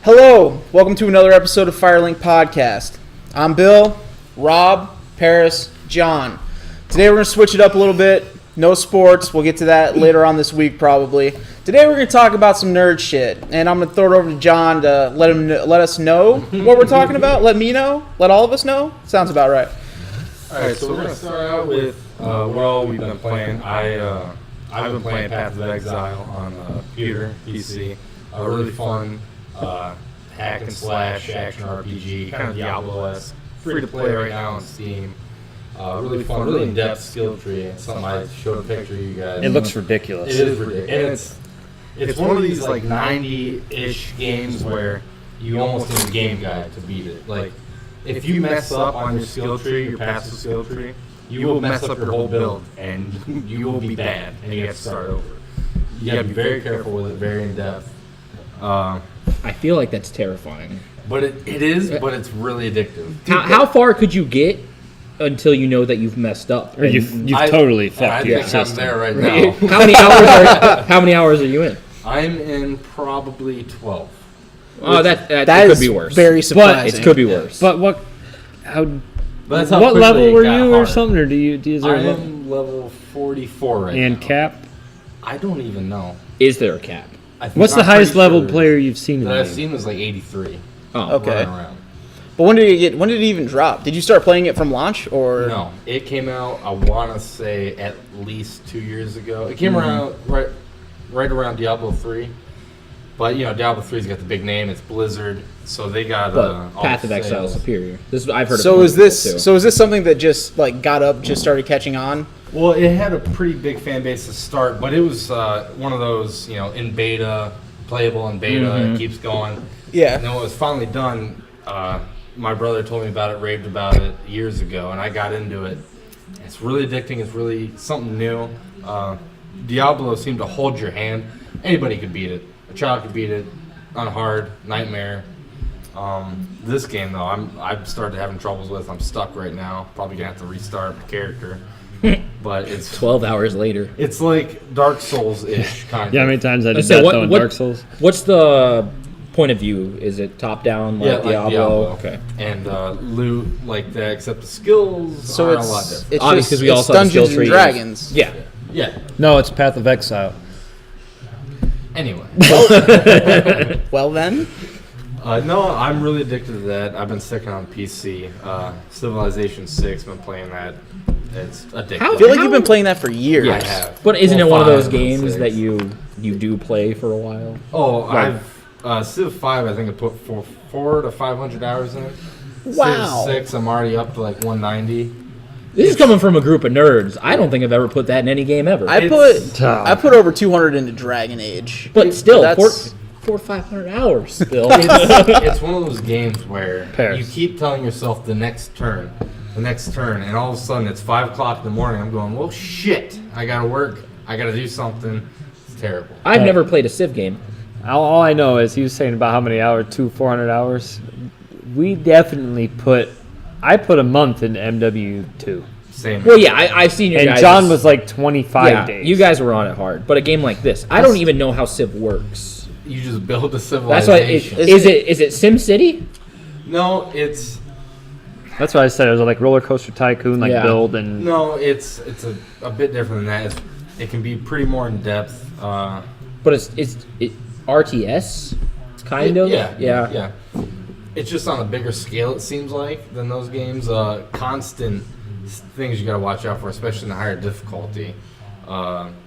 Hello, welcome to another episode of Firelink Podcast. I'm Bill, Rob, Paris, John. Today we're going to switch it up a little bit. No sports. We'll get to that later on this week probably. Today we're going to talk about some nerd shit, and I'm going to throw it over to John to let us know what we're talking about. Let me know. Let all of us know. Sounds about right. All right, so we're going to start out with what we've been playing. I've been playing Path of Exile on computer, PC. Really fun hack and slash action RPG, kind of Diablo-esque. Free to play right now on Steam. Really fun, really in-depth skill tree. It's something I showed a picture of you guys. It looks ridiculous. It is ridiculous. And it's one of these like 90-ish games where you almost need a game guide to beat it. Like, if you mess up on your skill tree, your passive skill tree, you will mess up your whole build, and you will be bad, and you have to start over. You got to be very careful with it, very in-depth. I feel like that's terrifying. But it is, but it's really addictive. How far could you get until you know that you've messed up? Or you've totally fucked your system. I think I'm there right now. How many hours are you in? I'm in probably 12. Oh, that Could be worse. Very surprising. It could be worse. But what Quickly level were it got you or hard. something? Or do you I am level 44 right now. and cap? I don't even know. Is there a cap? What's the highest level player you've seen in that the I've game? seen was like 83. Oh, Okay. Running around. But when did it even drop? Did you start playing it from launch or? No, it came out, I want to say, at least 2 years ago. It came around right around Diablo 3. But, you know, Diablo 3's got the big name. It's Blizzard. So they got but all Path the of Exile is sales. superior. I've heard. So of is this too. so is this something that just like started catching on? Well, it had a pretty big fan base to start, but it was one of those, you know, in beta, playable in beta, it keeps going. Yeah. And then when it was finally done, my brother told me about it, raved about it years ago, and I got into it. It's really addicting. It's really something new. Diablo seemed to hold your hand. Anybody could beat it. A child could beat it on hard, nightmare. This game, though, I've started having troubles with. I'm stuck right now. Probably going to have to restart the character. But it's 12 hours later. It's like Dark Souls-ish, kind of. Yeah, how many times I did So that though in Dark Souls? What's the point of view? Is it top down like Yeah, like Diablo. Okay. And loot like that, except the skills So are a lot different. it's Obviously, just 'cause we all it's saw the skill Dungeons and tree. Dragons. Yeah. Yeah. No, it's Path of Exile. Anyway. Well then, No, I'm really addicted to that. I've been sticking on PC. Civilization 6, been playing that. It's addictive. I feel like you've been playing that for years. I have. But isn't Well, it one of those 5, games 6. that you do play for a while? Oh, Right. I've Civ 5. I think I put 400 to 500 hours in it. Wow. Civ 6. I'm already up to like 190. This is coming from a group of nerds. I don't think I've ever put that in any game ever. I put over 200 into Dragon Age. but still, That's- 400 or 500 hours still. It's one of those games where Paris. you keep telling yourself the next turn, and all of a sudden it's 5 o'clock in the morning. I'm going, well, shit, I gotta work, I gotta do something. It's terrible. I've never played a Civ game. All I know is he was saying about how many hours, 400 hours. We definitely I put a month in MW2. Same. Well, yeah, I've seen your And guys. John was like 25 yeah, days. you guys were on it hard. But a game like this, I don't even know how Civ works. You just build a That's civilization. why. Is it Sim City? No, it's That's what I said. It was like Roller Coaster Tycoon, like Yeah. build and it's a bit different than that. It can be pretty more in depth. But it's RTS, kind of. Yeah. It's just on a bigger scale, it seems like, than those games. Constant things you gotta watch out for, especially in the higher difficulty.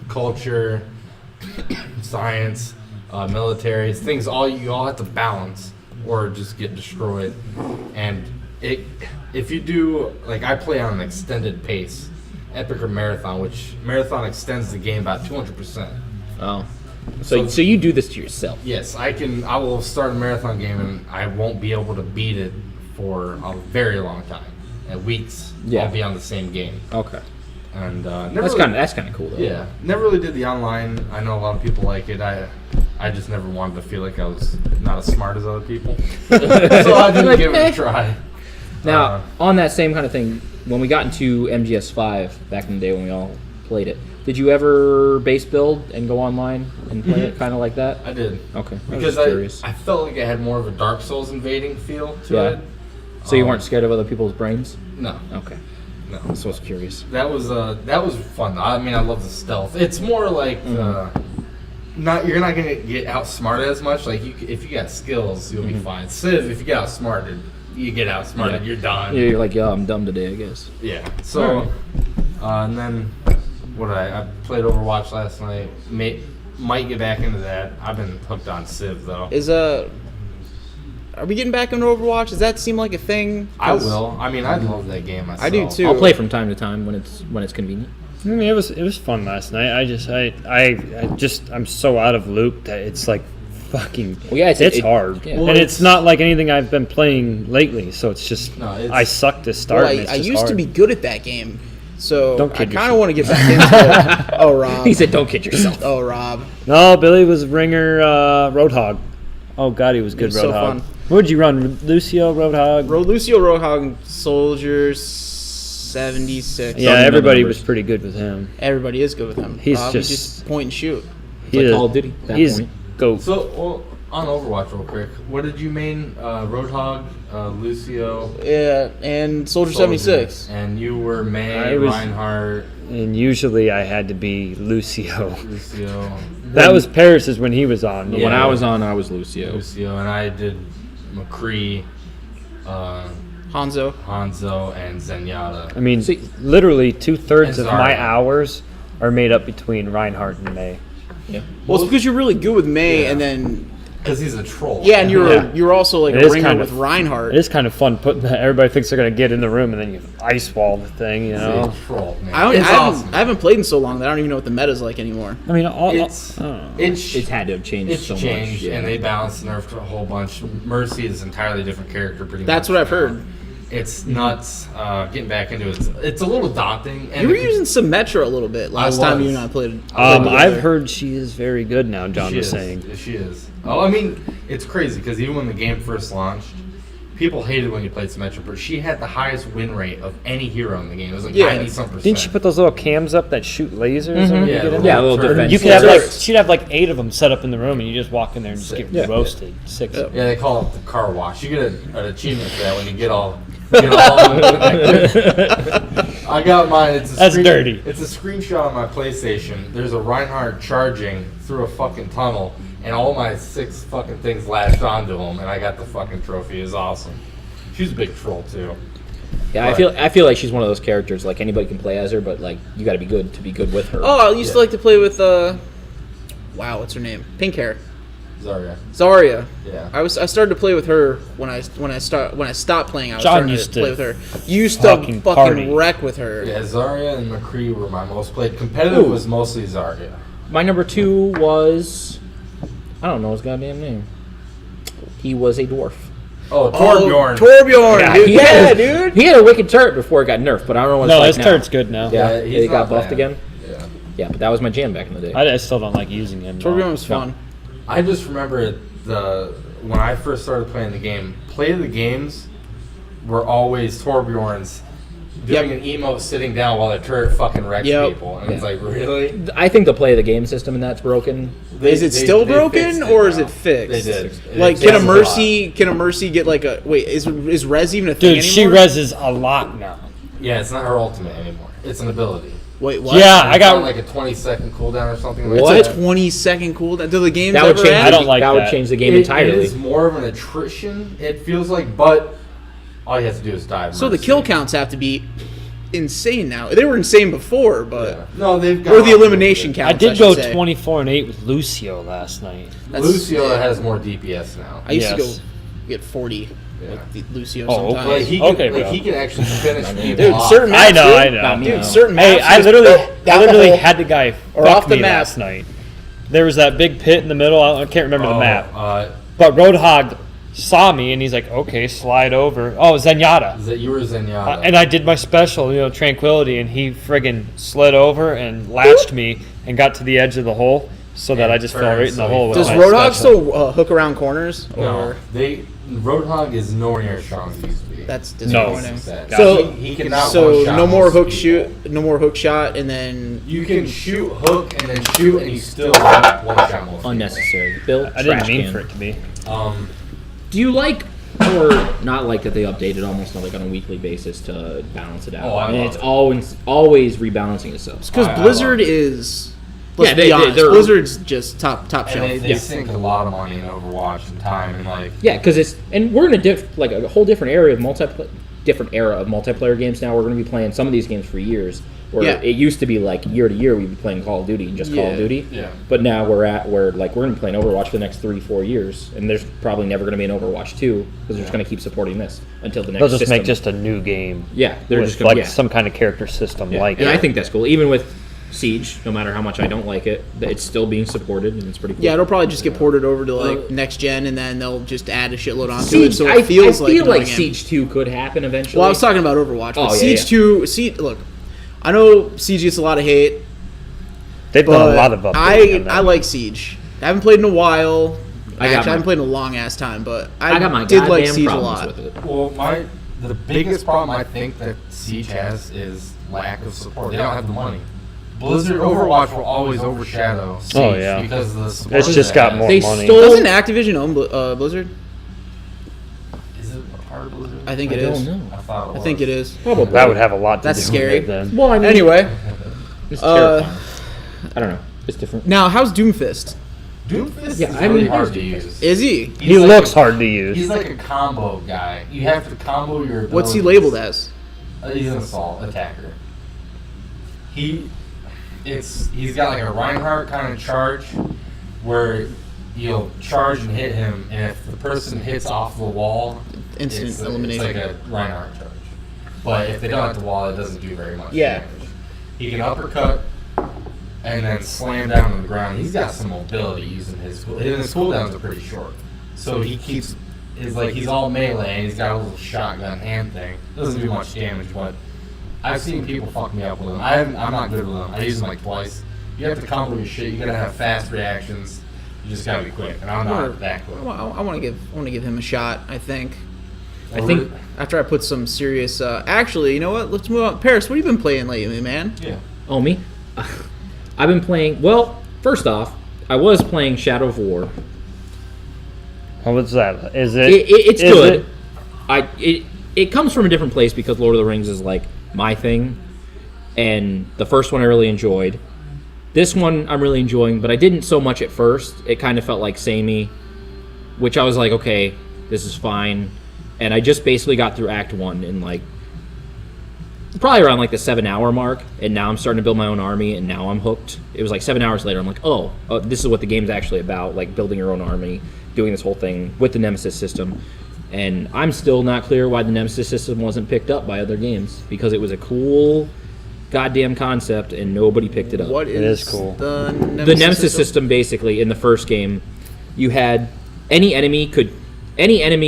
Culture, science, military, it's things you all have to balance or just get destroyed. And if you do, like, I play on an extended pace, epic or marathon, which marathon extends the game about 200%. Oh. So you do this to yourself? Yes, I will start a marathon game and I won't be able to beat it for a very long time. At weeks, Yeah. I'll be on the same game. Okay. And That's kind of cool though. Yeah, never really did the online. I know a lot of people like it. I just never wanted to feel like I was not as smart as other people, so I didn't give it a try. Now, on that same kind of thing, when we got into MGS5 back in the day when we all played it, Did you ever base build and go online and play it kind of like that? I did. Okay. Because I was curious. I felt like it had more of a Dark Souls invading feel to Yeah. it. So you weren't scared of other people's brains? No. Okay. No. So I was curious. That was fun. I mean, I love the stealth. It's more like you're not gonna get outsmarted as much. Like if you got skills, you'll be fine. Civ, if you get outsmarted, you get outsmarted. You're done. Yeah, you're like, yeah, I'm dumb today, I guess. Yeah. So, and then I played Overwatch last night. Might get back into that. I've been hooked on Civ though. Are we getting back into Overwatch? Does that seem like a thing? I will. I mean, I love that game myself. I do too. I'll play from time to time when it's convenient. I mean, it was fun last night. I'm so out of loop that it's like fucking. Well, yeah, it's hard, yeah. and Well, it's not like anything I've been playing lately. So it's just I suck to start. Well, and it's I just used to hard. be good at that game, so Don't I kid kind of yourself. want to get back into it. Oh, Rob. He said, "Don't kid yourself." Oh, Rob. No, Billy was ringer Roadhog. Oh God, he was good was so Roadhog. fun. What'd you run, Lucio Roadhog? Lucio Roadhog, Soldiers 76. Yeah, Don't know everybody the was numbers. pretty good with him. Everybody is good with him. He's Rob, just- you just point and shoot. It's like Call of Duty at that He's point. goat. So, on Overwatch, real quick, what did you main? Roadhog, Lucio, Yeah, and Soldier 76. and you were May, I was- Reinhardt, And usually I had to be Lucio. Lucio, That was Paris's when he was on. When I was on, I was Lucio. and I did McCree, Hanzo. Hanzo, and Zenyatta. I mean, See- literally 2/3 of And my Zarya. hours are made up between Reinhardt and May. Yeah. Well, it's because you're really good with May, Yeah. and then Because he's a troll. yeah, and Yeah. you're also like It a is ringer kind with of- Reinhardt. It is kind of fun putting that. Everybody thinks they're going to get in the room and then you ice wall the thing, you He's know? a troll, man. I It's awesome. haven't played in so long that I don't even know what the meta's like anymore. I mean, It's It's had to have changed It's so changed, much. Yeah. and they balanced and nerfed a whole bunch. Mercy is an entirely different character, pretty much. That's what I've now. heard. It's nuts. Getting back into it, it's a little daunting. And You were the- using Symmetra a little bit last I time was. you and I played. I've together. heard she is very good now, John she was is. saying. She is. Oh, I mean, it's crazy because even when the game first launched, people hated when you played Symmetra, but she had the highest win rate of any hero in the game. It was like Yeah. 90-some%. Didn't she put those little cams up that shoot lasers when you Yeah, get in Yeah, there? a little turret. defense. You could have like Turrets. she'd have like 8 of them set up in the room, and you just walk in there and just get Yeah. roasted. 6. Yeah. Yeah, they call it the car wash. You get an achievement for that when you get all. I got mine. It's a That's dirty. It's a screenshot on my PlayStation. There's a Reinhardt charging through a fucking tunnel, and all my 6 fucking things latched onto him, and I got the fucking trophy. It's awesome. She's a big troll too. Yeah, I feel like she's one of those characters. Like anybody can play as her, but like you got to be good to be good with her. Oh, I used to Yeah. like to play with wow, what's her name? Pink hair. Zarya. Zarya. Yeah. I started to play with her when I stopped playing. I was John starting used to play to with her. You used to fucking fucking party. wreck with her. Yeah, Zarya and McCree were my most played. Competitive Ooh. was mostly Zarya. My number 2 was I don't know his goddamn name. He was a dwarf. Oh, Torbjorn. Torbjorn, dude. he Yeah, had, dude. He had a wicked turret before it got nerfed, but I don't know what No, it's his like now. turret's good now. Yeah, Yeah, he's it got not buffed bad. again. Yeah. Yeah, but that was my jam back in the day. I still don't like using him. though. Torbjorn was fun. I just remember when I first started playing the game, play of the games were always Torbjorn's doing an emote sitting down while the turret fucking wrecks Yep. people. And it's Yeah. like, really? I think the play of the game system and that's broken. Is it still they broken fixed it or is now. it fixed? They did. Like, It can a fixes mercy? Can a mercy get like a wait? Is res even a thing Dude, she anymore? reses a lot now. lot. Yeah, it's not her ultimate anymore. It's an ability. Wait, what? Yeah, I It's got on like a 20-second cooldown or something like What? It's that. a 20-second cooldown. Do the games That would ever change. end? I don't like that would that. change the game It entirely. is more of an attrition, it feels like, but all you have to do is dive. So the mercy. kill counts have to be insane now. They were insane before, but Yeah. No, they've got or the elimination counts. I did should go say. 24 and 8 with Lucio last night. That's- Lucio yeah. has more DPS now. I used to go Yes. get 40 Yeah. with the Lucio Oh, sometimes. Like he Okay, can, like bro. he can actually finish people Dude, off. certain maps, I know, dude. I know. Not me, Dude, no. certain Hey, maps. I just literally, down I the literally hole. had the guy Or fuck off the me map. last night. There was that big pit in the middle. I can't remember the Oh, map. Is But Roadhog saw me and he's like, "Okay, slide over." Oh, Zenyatta. that you were Zenyatta? And I did my special, Tranquility, and he friggin' slid over and latched me and got to the edge of the hole. So that I just fell right in the hole with Does my Roadhog special. still hook around corners? No, Or Roadhog is nowhere near as strong as he used to be. that's No. disappointing. So he cannot So one-shot no more most hook people. shoot, no more hook shot, and then You can shoot, hook, and then shoot, and you still one-shot most people. Unnecessary. Bill, I didn't trash mean can. for it to be. Do you like or not like that they updated almost like on a weekly basis to balance it out? Oh, I and love it's it. always rebalancing itself. because I Blizzard love it. is. Let's Yeah, be honest. they're- Blizzard's just top And they, shelf. they sink a lot of money in Overwatch and time, and like Yeah, because it's and we're in a whole different area of different era of multiplayer games now. We're going to be playing some of these games for years. Where Yeah. it used to be like year to year we'd be playing Call of Duty and just Call Yeah. of Duty. Yeah. But now we're going to be playing Overwatch for the next 3-4 years, and there's probably never going to be an Overwatch 2 because they're just going to keep supporting this until the next. They'll just system. make just a new game. Yeah, they're with just going like to some kind of character system Yeah. like and it. I think that's cool. Even with Siege, no matter how much I don't like it, it's still being supported, and it's pretty cool. Yeah, it'll probably just get ported over to like next gen, and then they'll just add a shitload onto Siege, it, so I it feels I like feel another like game. Siege 2 could happen eventually. Well, I was talking about Overwatch, but Oh, yeah, Siege yeah. 2. Look, I know Siege gets a lot of hate, They've done but a lot of updating on that. I like Siege. I haven't played in a while. I got Actually, I haven't my- played in a long ass time, but I got my did goddamn like Siege a problems lot. with it. Well, the biggest problem I think that Siege has is lack of support. They don't have the money. Blizzard Overwatch will always overshadow Siege Oh, yeah. because of the support. It's just that got has. more They money. stole- Doesn't Activision own Blizzard? Is it a part of Blizzard? I think I it don't is. know. I thought it was. I think it is. Probably. That would have a lot to That's do scary. with it then. Well, I mean, Anyway, it's uh, terrifying. I don't know. It's different. now how's Doomfist? Doomfist Yeah, is I really mean, hard to here's use. Is he? He's He like looks a- hard to use. He's like a combo guy. You have to combo your abilities. What's he labeled as? He's an assault attacker. He's got like a Reinhardt kind of charge where you'll charge and hit him, and if the person hits off the wall, Instant it's elimination. like a Reinhardt charge. But if they don't hit the wall, it doesn't do very much Yeah. damage. He can uppercut and then slam down on the ground. He's got some mobility using his cooldowns are pretty short, so he keeps he's all melee and he's got a little shotgun hand thing. Doesn't do much damage, but I've seen people fuck me up with him. I'm not good with him. I use him like twice. You have to combo your shit. You gotta have fast reactions. You just gotta be quick, and I'm not that quick. I want to give him a shot. I think I think after I put some serious. Actually, you know what? Let's move on. Paris, what have you been playing lately, man? Yeah. Oh, me? I've been playing. Well, first off, I was playing Shadow of War. What was that? Is it? It's is good. it- It comes from a different place because Lord of the Rings is like my thing, and the first one I really enjoyed. This one I'm really enjoying, but I didn't so much at first. It kind of felt like samey, which I was like, okay, this is fine. And I just basically got through Act 1 in like probably around like the 7-hour mark, and now I'm starting to build my own army, and now I'm hooked. It was like 7 hours later, I'm like, oh, this is what the game's actually about, like building your own army, doing this whole thing with the Nemesis system. And I'm still not clear why the Nemesis system wasn't picked up by other games, because it was a cool goddamn concept and nobody picked it up. What is cool. The The Nemesis system, basically, in the first game, you had any enemy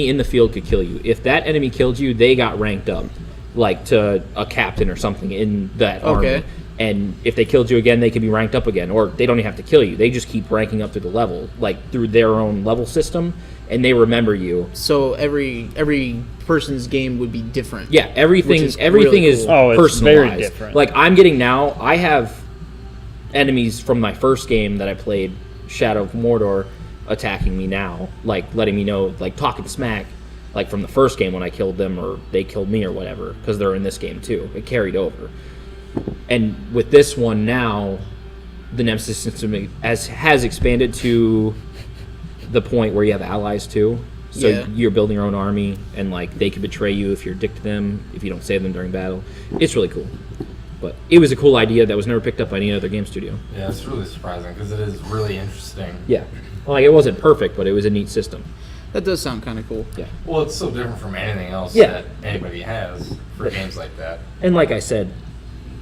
in the field could kill you. If that enemy killed you, they got ranked up, like to a captain or something in that Okay. army. And if they killed you again, they could be ranked up again, or they don't even have to kill you. They just keep ranking up through the level, like through their own level system, and they remember you. So every person's game would be different. Yeah, everything Which is everything really is cool. Oh, it's very personalized. different. Like I'm getting now, I have enemies from my first game that I played, Shadow of Mordor, attacking me now, like letting me know, like talking smack, like from the first game when I killed them or they killed me or whatever, because they're in this game too. It carried over. And with this one now, the Nemesis system has expanded to the point where you have allies too. So Yeah. you're building your own army, and like they could betray you if you're a dick to them, if you don't save them during battle. It's really cool. But it was a cool idea that was never picked up by any other game studio. Yeah, it's really surprising because it is really interesting. Yeah. Like it wasn't perfect, but it was a neat system. That does sound kind of cool. Yeah. Well, it's so different from anything else Yeah. that anybody has for games like that. And like I said,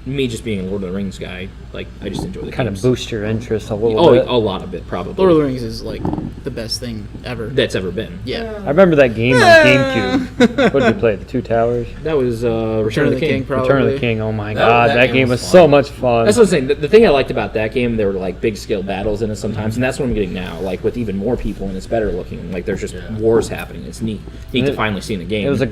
me just being a Lord of the Rings guy, like I just enjoy the Kind games. of boost your interest a little bit. a lot of it probably. Lord of the Rings is like the best thing ever. That's ever been. Yeah. I remember that game on GameCube. What did you play? The Two Towers? That was Return of the King. probably. Return of the King. Oh my god, that game was was so fun. much fun. That's what I'm saying. The thing I liked about that game, there were like big scale battles in it sometimes, and that's what I'm getting now. Like with even more people, and it's better looking. Like there's just wars happening. It's neat to finally see in a game. It was a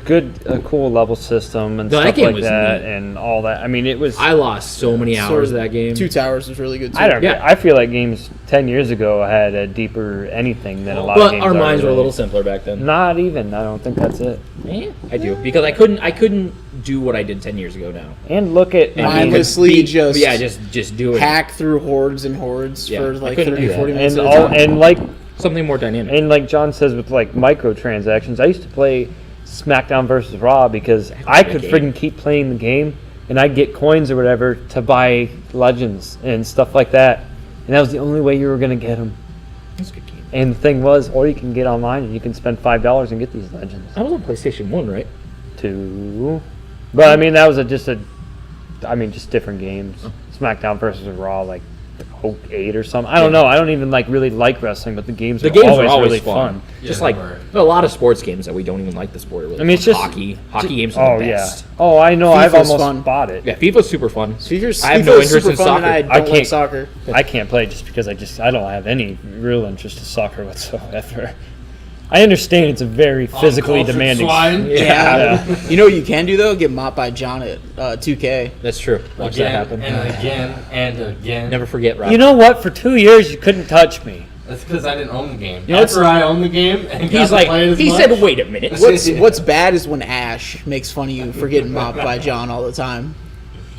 cool level system and No, that stuff game like was that, neat. and all that. I mean, it was. I lost so many hours of that game. Two Towers was really good too. I don't. Yeah. I feel like games 10 years ago had a deeper anything than a lot of But games. our are minds were a today. little simpler back then. Not even. I don't think that's it. Yeah, I do because I couldn't do what I did 10 years ago now. And look at. And Mindlessly just just do it. hack through hordes and hordes Yeah, for I like couldn't 30, do that. 40 minutes and at a all time. and like Something more dynamic. and like John says with like microtransactions. I used to play SmackDown versus Raw because I could freaking keep playing the game and I'd get coins or whatever to buy legends and stuff like that. And that was the only way you were gonna get them. That's a good game. And the thing was, or you can get online and you can spend $5 and get these legends I was on PlayStation 1, right? too. But I mean, that was just different games. SmackDown versus Raw, like 08 or something. I don't know. I don't even really like wrestling, but the games The are games always, are always really fun. fun. Just they like were. a lot of sports games that we don't even like the sport. Really I mean, it's just hockey games are Oh the yeah. best. Oh, I know. I've FIFA's almost fun. bought it. Yeah, FIFA's super fun. FIFA's, I have FIFA's no interest super in fun soccer. and I I don't like can't- soccer. I can't play just because I don't have any real interest in soccer whatsoever. I understand it's a very physically Uncultured demanding. swine. Yeah. Yeah. You know what you can do though? Get mopped by John at 2K. That's true. Watch that Again happen. and again and again. Never forget, Rob. You know what? For 2 years, you couldn't touch me. That's because I didn't own the game. You know, After I owned the game and got he's to like, play it as he much, said, "Wait a minute." What's bad is when Ash makes fun of you for getting mopped by John all the time.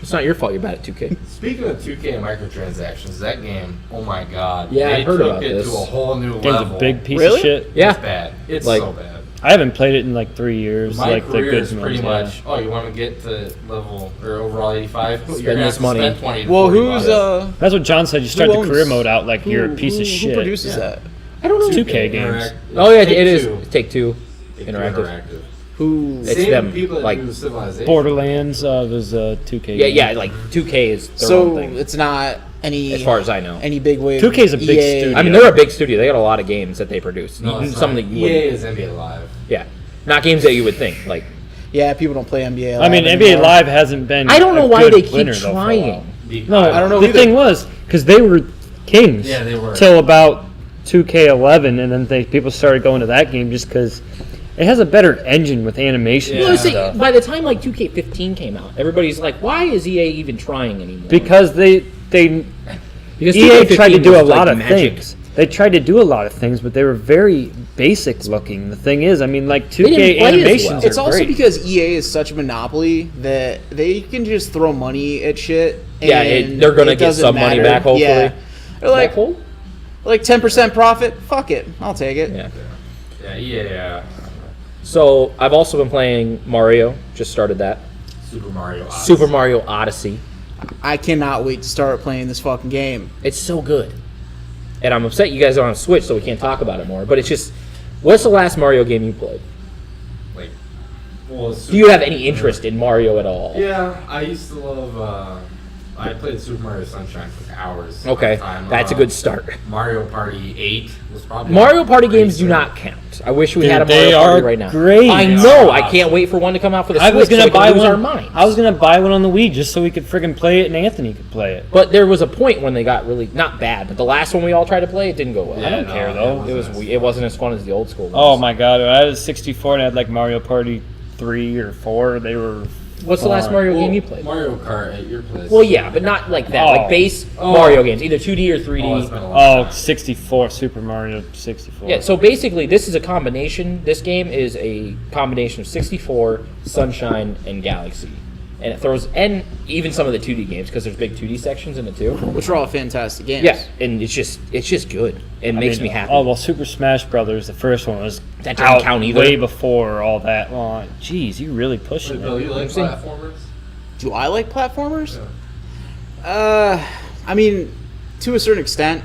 It's not your fault. You're bad at 2K. Speaking of 2K and microtransactions, that game, oh my god. Yeah, they I heard took about it this. to a whole new Game's level. a big piece Really? of shit. Yeah, It's bad. It's Like- so bad. I haven't played it in 3 years. My like the career good is ones, pretty yeah. much, oh, you want to get to level or overall 85? You're Spend gonna this have to money. spend 20 to Well, 40 who's bucks. That's what John said. You start the owns- career mode out like you're a piece of shit. Who produces that? I don't know. 2K games. Oh yeah, Take it is. Two. Take Two. Take Interactive. Interactive. Who? It's Same them, people that like, do Civilization. Borderlands was 2K. Yeah, game. yeah. Like 2K is their So own thing, it's not any, as far as I know. any big wave. 2K is a big EA. studio. I mean, they're a big studio. They got a lot of games that they produce. No, it's Some not. that you EA wouldn't. is NBA Live. Yeah, not games that you would think. Like Yeah, people don't play NBA. I mean, Live NBA anymore. Live hasn't been. I don't know a why good they keep winner, though, for a while. trying. No, I don't know The either. thing was because they were kings. Yeah, they were. Till about 2K11, and then people started going to that game just because it has a better engine with animation Yeah. Well, and see, stuff. by the time like 2K15 came out, everybody's like, "Why is EA even trying anymore?" Because they Because EA 2K15 tried to do a was, like, lot of magic. things. They tried to do a lot of things, but they were very basic looking. The thing is, I mean, like 2K didn't play as animations well. are It's also great. because EA is such a monopoly that they can just throw money at shit. Yeah, and they're gonna it get doesn't some money matter. back, hopefully. Yeah. They're like, Black hole? 10% profit. Fuck it, I'll take it. Yeah. Yeah, EA. So I've also been playing Mario. Just started that. Super Mario Odyssey. Super Mario Odyssey. I cannot wait to start playing this fucking game. It's so good. And I'm upset you guys are on Switch, so we can't talk about it more. But it's just, what's the last Mario game you played? Like, well, Do you have any interest in Mario at all? Yeah, I used to love. I played Super Mario Sunshine for hours. Okay, at the time. that's a good start. Mario Party 8 was probably Mario Party pretty games do sick. not count. I wish we Dude, had a they Mario Party are right now. great. I They know. are I can't wait for one to come out for the I was Switch gonna so we buy can lose our one. minds. I was gonna buy one on the Wii just so we could friggin' play it and Anthony could play it. But there was a point when they got really not bad. But the last one we all tried to play, it didn't go well. Yeah, I don't care, though. It wasn't as fun as the old school ones. Oh my god! When I was 64 and I had like Mario Party 3 or 4. They were. What's the last fun. Mario Well, game you played? Mario Kart at your place. Well, yeah, but not like that. Oh. Like base Oh. Mario games, either 2D or 3D. Oh, it's been a long Oh, time. 64 Super Mario 64. Yeah, so basically, this is a combination. This game is a combination of 64, Sunshine, and Galaxy, and it throws and even some of the 2D games because there's big 2D sections in it too. Which are all fantastic games. Yeah, and it's just good. It makes me happy. Oh well, Super Smash Brothers, the first one was That doesn't out count either. way before all that. Well, geez, you really pushing Bill, it. you like saying? platformers? Do I like platformers? I mean, to a certain extent.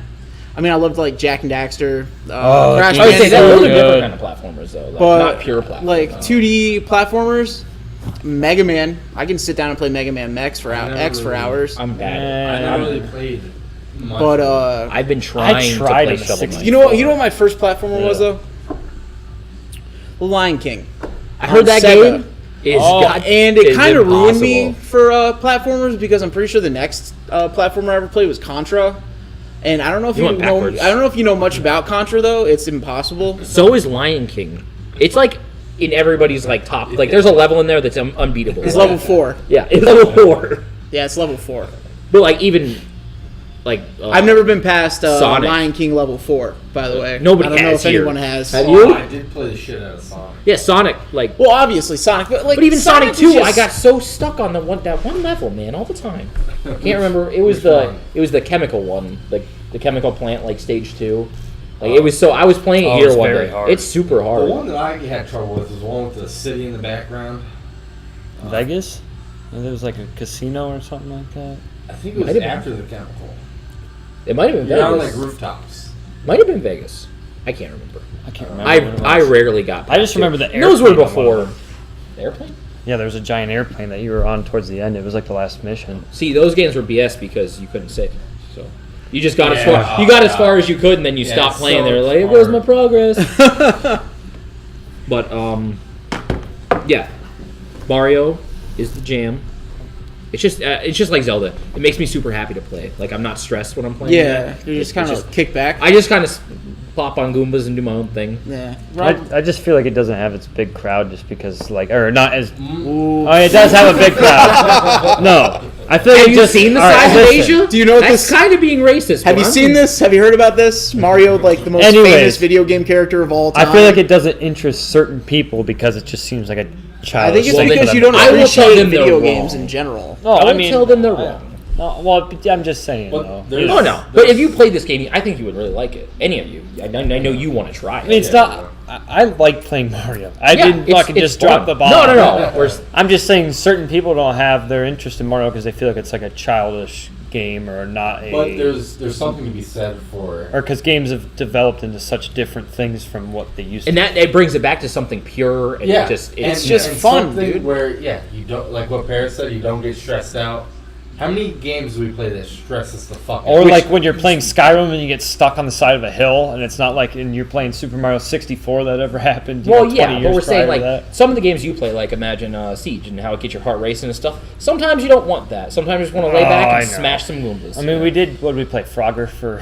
I mean, I loved like Jack and Daxter, Oh, Crash dude. I would say that Bandicoot, those are good. different kind of platformers though, like but not pure platformers. like 2D platformers. Mega Man. I can sit down and play Mega Man X for hours. I'm bad. I never really played much. But I've been trying to tried play a Shovel 60. Knight. you know what my first platformer was though? The Lion King. I heard that Sega. game is And it is kind of ruined me impossible. for platformers because I'm pretty sure the next platformer I ever played was Contra. And I don't know if You you went know. backwards. I don't know if you know much about Contra though. It's impossible. So is Lion King. It's like in everybody's like top. Like there's a level in there that's unbeatable. It's level 4. Yeah, it's level 4. Yeah, it's level 4. But like even like I've never been past Sonic. Lion King level 4. By the way, Nobody I don't know has if here. anyone has. Have Oh, you? I did play the shit out of Sonic. Yeah, Sonic. Like, Well, obviously Sonic, but but even Sonic is 2, just- I got so stuck on that one level, man, all the time. Can't remember. It was Which the chemical one, like the chemical plant, like stage 2. Like it was so. I was playing it Oh, here it's one very day. hard. It's super The hard. one that I had trouble with was the one with the city in the background. Vegas? There was like a casino or something like that. I think it Might was have been. after the chemical. It might have been You're on Vegas. like rooftops. Might have been Vegas. I can't remember. I can't remember. what it I was. rarely got. I just past it. remember the Those were airplane before. one. The airplane. Yeah, there was a giant airplane that you were on towards the end. It was like the last mission. See, those games were BS because you couldn't save. So you just got as Yeah. far you got as far as you could, and then you Yeah, stopped it's playing. so They're like, hard. "Where's my progress?" But yeah, Mario is the jam. It's just like Zelda. It makes me super happy to play. Like I'm not stressed when I'm playing. Yeah, it. you just It's kind of kick back. I just kind of plop on Goombas and do my own thing. Yeah. I just feel like it doesn't have its big crowd just because, like, or not as. Oh, it does have a big crowd. No, I feel Have like you just seen the all right, size of listen. Asia? Do you know what That's this- kind of being racist? Have but you I'm- seen this? Have you heard about this? Mario, like the most Anyways, famous video game character of all time. I feel like it doesn't interest certain people because it just seems like a I childish think it's thing for because them you don't to I do. will tell appreciate them they're video games wrong. in general. No, I I won't mean, tell them they're wrong. no, well, I'm just saying. But though. there's- No, no. But if you played this game, I think you would really like it. Any of you. I know you want to try it. I mean, it's not. I like playing Mario. I Yeah, didn't it's- fucking it's just drop fun. the ball. No, no, no. Whereas- I'm just saying certain people don't have their interest in Mario because they feel like it's like a childish game or not a. But there's something to be said for. or because games have developed into such different things from what they used And to. that it brings it back to something pure and Yeah, it's just fun, something dude. Where you don't like what Paris said. You don't get stressed out. How many games do we play that stress us the fuck out? Or like when you're playing Skyrim and you get stuck on the side of a hill, and it's not like and you're playing Super Mario 64 that ever happened. well, 20 yeah, but years we're saying prior like to that. some of the games you play, like imagine Siege and how it gets your heart racing and stuff. Sometimes you don't want that. Sometimes you just want to lay Oh, back I and know. smash some Goombas. I mean, we did. What did we play? Frogger for.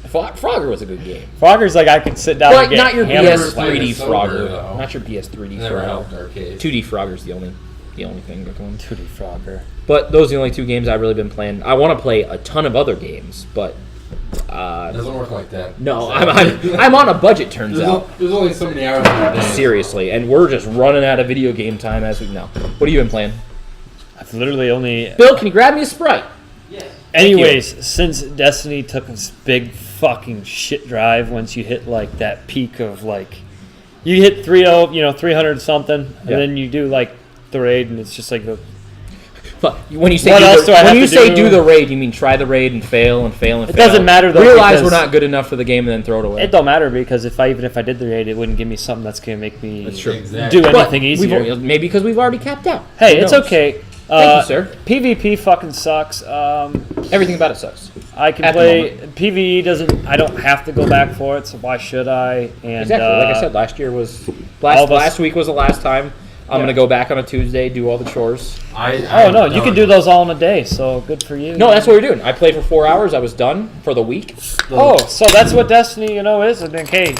Frogger was a good game. Frogger's like I could sit down. But and get not your hammered. BS played 3D it sober, Frogger. though. Not your BS 3D never Frogger. helped arcade. 2D Frogger's the only thing that going. 2D Frogger. But those are the only two games I've really been playing. I want to play a ton of other games, but It doesn't work like that. no, I'm on a budget. Turns There's, out. there's only so many hours in a day. Seriously, and we're just running out of video game time as we know. What have you been playing? I've literally only. Bill, can you grab me a Sprite? Anyways, since Destiny took this big fucking shit drive, once you hit like that peak of like, you hit 300 something, and Yeah. then you do like the raid, and it's just like the. Fuck, when you say What else do I when have you to say do? do the raid, you mean try the raid and fail and fail and It fail. doesn't matter, though, Realize we're because- not good enough for the game and then throw it away. It don't matter because even if I did the raid, it wouldn't give me something that's gonna make me That's true. Exactly. do But anything we've easier. al- maybe because we've already capped out. Hey, Who it's knows? okay. Thank you, sir. PvP fucking sucks. Everything about it sucks. I can At the play PvE. Doesn't. I don't have to go back for it, so why should I? And Exactly. Like I said, last year was all of us- last week was the last time. I'm Yeah. gonna go back on a Tuesday, do all the chores. Oh no, you can do those all in a day. So good for you. No, that's what we're doing. I played for 4 hours. I was done for the week. Oh, so that's what Destiny, is. And then, hey,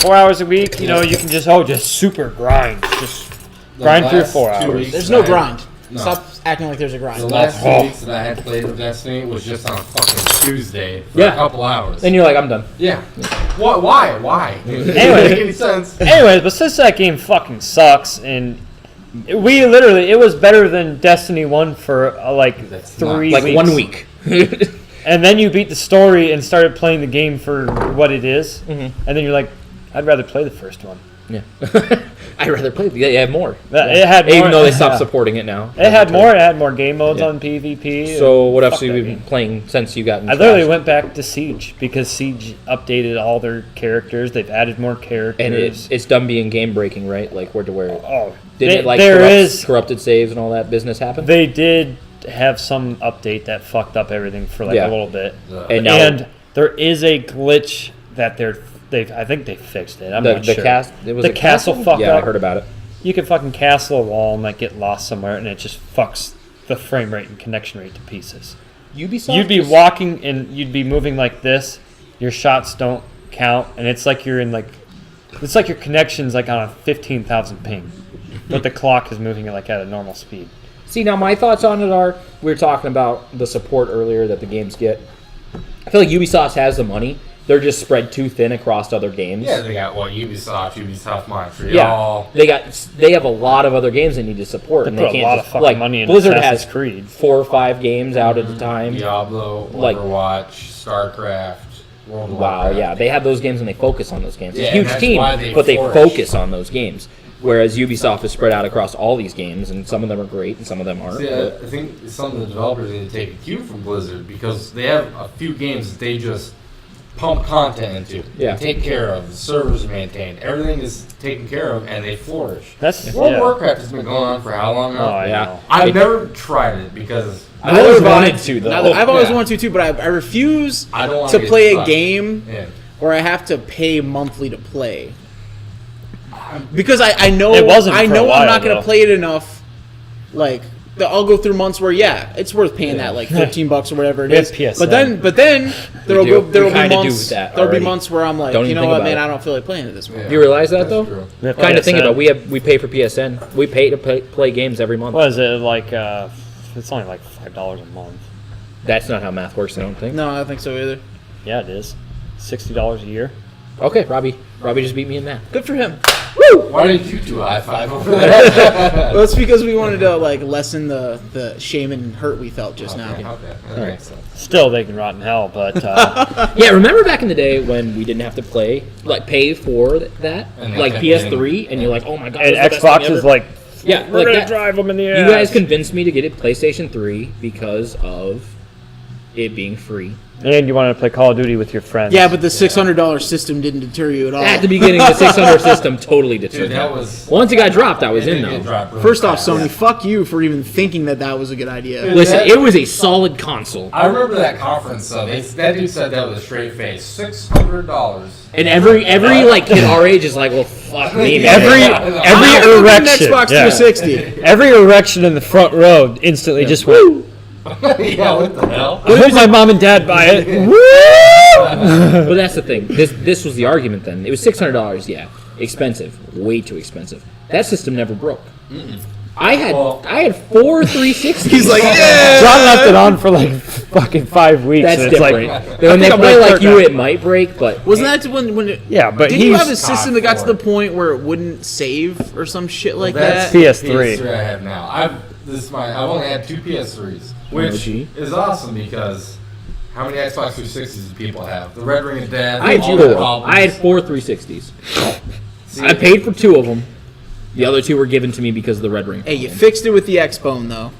4 hours a week. You can just super grind. Just grind through 4 hours. There's no grind. No. Stop acting like there's a grind. The last Oh. 2 weeks that I had played with Destiny was just on fucking Tuesday for Yeah. a couple hours. Then you're like, I'm done. Yeah. What? Why? Why? It doesn't Anyway. make any sense. Anyways, but since that game fucking sucks, and it was better than Destiny 1 for like That's 3 Like weeks. 1 week. And then you beat the story and started playing the game for what it is. Mhm. And then you're like, I'd rather play the first one. Yeah. I'd rather play. They have more. It had more, even though they stopped supporting it now. It had more. It had more game modes on PvP. So what else Fuck have you that been game. playing since you got in I literally Crash? went back to Siege because Siege updated all their characters. They've added more characters. And it's done being game breaking, right? Like word to where. Oh, Didn't it like there is. corrupted saves and all that business happen? They did have some update that fucked up everything for like Yeah. a little bit. And now And there is a glitch that I think they fixed it. I'm not sure. The castle fucked Yeah, up. I heard about it. You can fucking castle a wall and like get lost somewhere, and it just fucks the frame rate and connection rate to pieces. Ubisoft. You'd be walking and you'd be moving like this. Your shots don't count, and it's like you're in like, it's like your connection's like on a 15,000 ping, but the clock is moving like at a normal speed. See, now my thoughts on it are, we were talking about the support earlier that the games get. I feel like Ubisoft has the money. They're just spread too thin across other games. Yeah, they got Ubisoft Montreal. Yeah, they have a lot of other games they need to support, and They they put a can't lot just, of fucking like money in Blizzard Assassin's has Creed. 4 or 5 games out at a time. Diablo, Like- Overwatch, StarCraft, World of Wow, Warcraft. yeah, they have those games and they focus on those games. It's Yeah, a huge and that's team, why they but they flourish. focus on those games. Whereas Ubisoft is spread out across all these games, and some of them are great and some of them aren't. See, I think some of the developers need to take a cue from Blizzard because they have a few games that they just pump content into. Yeah. They take care of. The servers are maintained. Everything is taken care of, and they flourish. That's World yeah. of Warcraft has been going on for how long Oh, now? I Yeah. know. I've never tried it because I always wanted to, though. I've always Yeah. wanted to too, but I refuse I don't want to get play a sucked game in. where I have to pay monthly to play. Because I know It wasn't I for a know I'm while, not going to though. play it enough. Like I'll go through months where it's worth paying that like $15 or whatever it We is. have PSN. But then there'll do. be We kinda do months that there'll be already. months where I'm like, Don't you even know think what, about man, it. I don't feel like playing it this month. Yeah. You realize that That's though? true. We have Kind of think PSN. about we pay for PSN. We pay to play games every month. What is it like? It's only like $5 a month. That's not how math works. I don't think. No, I don't think so either. Yeah, it is. $60 a year. Okay, Robbie just beat me in math. Good for him. Why didn't you do a high five over there? Well, it's because we wanted to like lessen the shame and hurt we felt just now. Okay, that makes sense. Still, they can rot in hell, but Yeah, remember back in the day when we didn't have to pay for that, And they like kept PS3, and you're like, oh my god, and this is the best Xbox thing is ever. like, yeah, we're like gonna that. drive them in the You ass. guys convinced me to get a PlayStation 3 because of it being free. And you wanted to play Call of Duty with your friends. Yeah, but the $600 system didn't deter you at all. At the beginning, the 600 system totally deterred Dude, me. that was. Once it got dropped, I was it in did get though. dropped really First off, fast. Sony, fuck you for even thinking that was a good idea. Listen, it was a solid console, I remember that conference. That dude said that with a straight face. $600. and every like kid our age is like, well, fuck me, man. Every An erection, Xbox yeah. 360. Every erection in the front row instantly just went. Yeah, what the hell? I hope my mom and dad buy it. But that's the thing. This was the argument then. It was $600. Yeah, expensive, way too expensive. That system never broke. I had 4 360s. He's like, yeah. John left it on for like fucking 5 weeks. That's and it's different. Like, When they I'm play gonna like turn you, that. it might break, but Wasn't that when it, yeah, but didn't you he's have a system that got to for the point where it wouldn't save or some shit like That's that? PS3. I have now. I've only had 2 PS3s, which OG. is awesome because how many Xbox 360s do people have? The Red Ring of Death. I all had the 4. problems. I had 4 360s. See, I paid for 2 of them. The other 2 were given to me because of the Red Ring. Hey, you fixed it with the X-Bone though.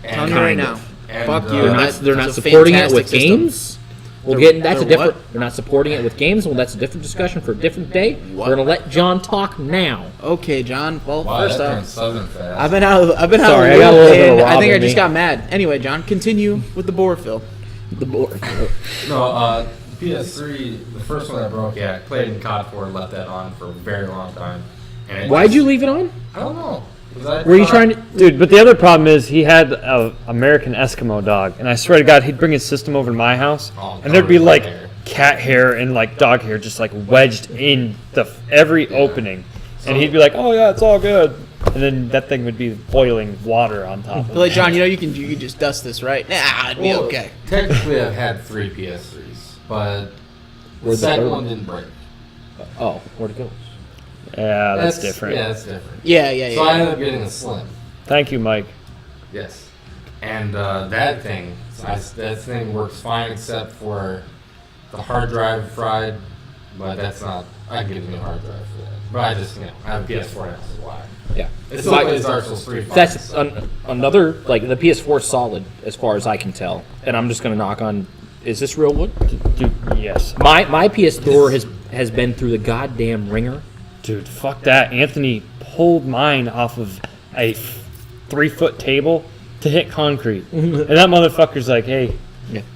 and- Telling you right kind now. of. and, Fuck you. They're not That's a supporting it fantastic with system. games. We'll They're- get that's a they're different. what? They're not supporting it with games. Well, that's a different discussion for a different day. What? We're gonna let John talk now. Okay, John. Well, Wow, first that off, turned southern fast. I've been out. I've been out. Sorry, of the I got a loop, little bit of and I Rob think I in just me. got mad. Anyway, John, continue with the bore fill. The board. No, PS3, the first one that broke, yeah, I played in COD 4, left that on for a very long time. And it Why'd just- you leave it on? I don't know. 'Cause I Were you thought- trying to? Dude, but the other problem is he had a American Eskimo dog, and I swear to God, he'd bring his system over to my house, Oh, and there'd be covered like in hair. cat hair and like dog hair just like wedged in every opening, and he'd be like, "Oh yeah, it's all good," and then that thing would be boiling water on top of But it. like, John, you can just dust this, right? Nah, it'd be Well, okay. Technically, I've had 3 PS3s, but the Where'd the second third one one? didn't break. Oh, where'd it go? Yeah, that's different. Yeah, that's different. Yeah. So I ended up getting a Slim. Thank you, Mike. Yes. And that thing works fine except for the hard drive fried, but that's not I can get a new hard drive for that. But I just, I have a PS4 and that's why. Yeah. It still plays Dark Souls 3. That's another, like, the PS4 is solid as far as I can tell. And I'm just going to knock on, is this real wood? Dude, yes. My PS4 has been through the goddamn ringer. Dude, fuck that. Anthony pulled mine off of a 3-foot table to hit concrete. And that motherfucker's like, hey,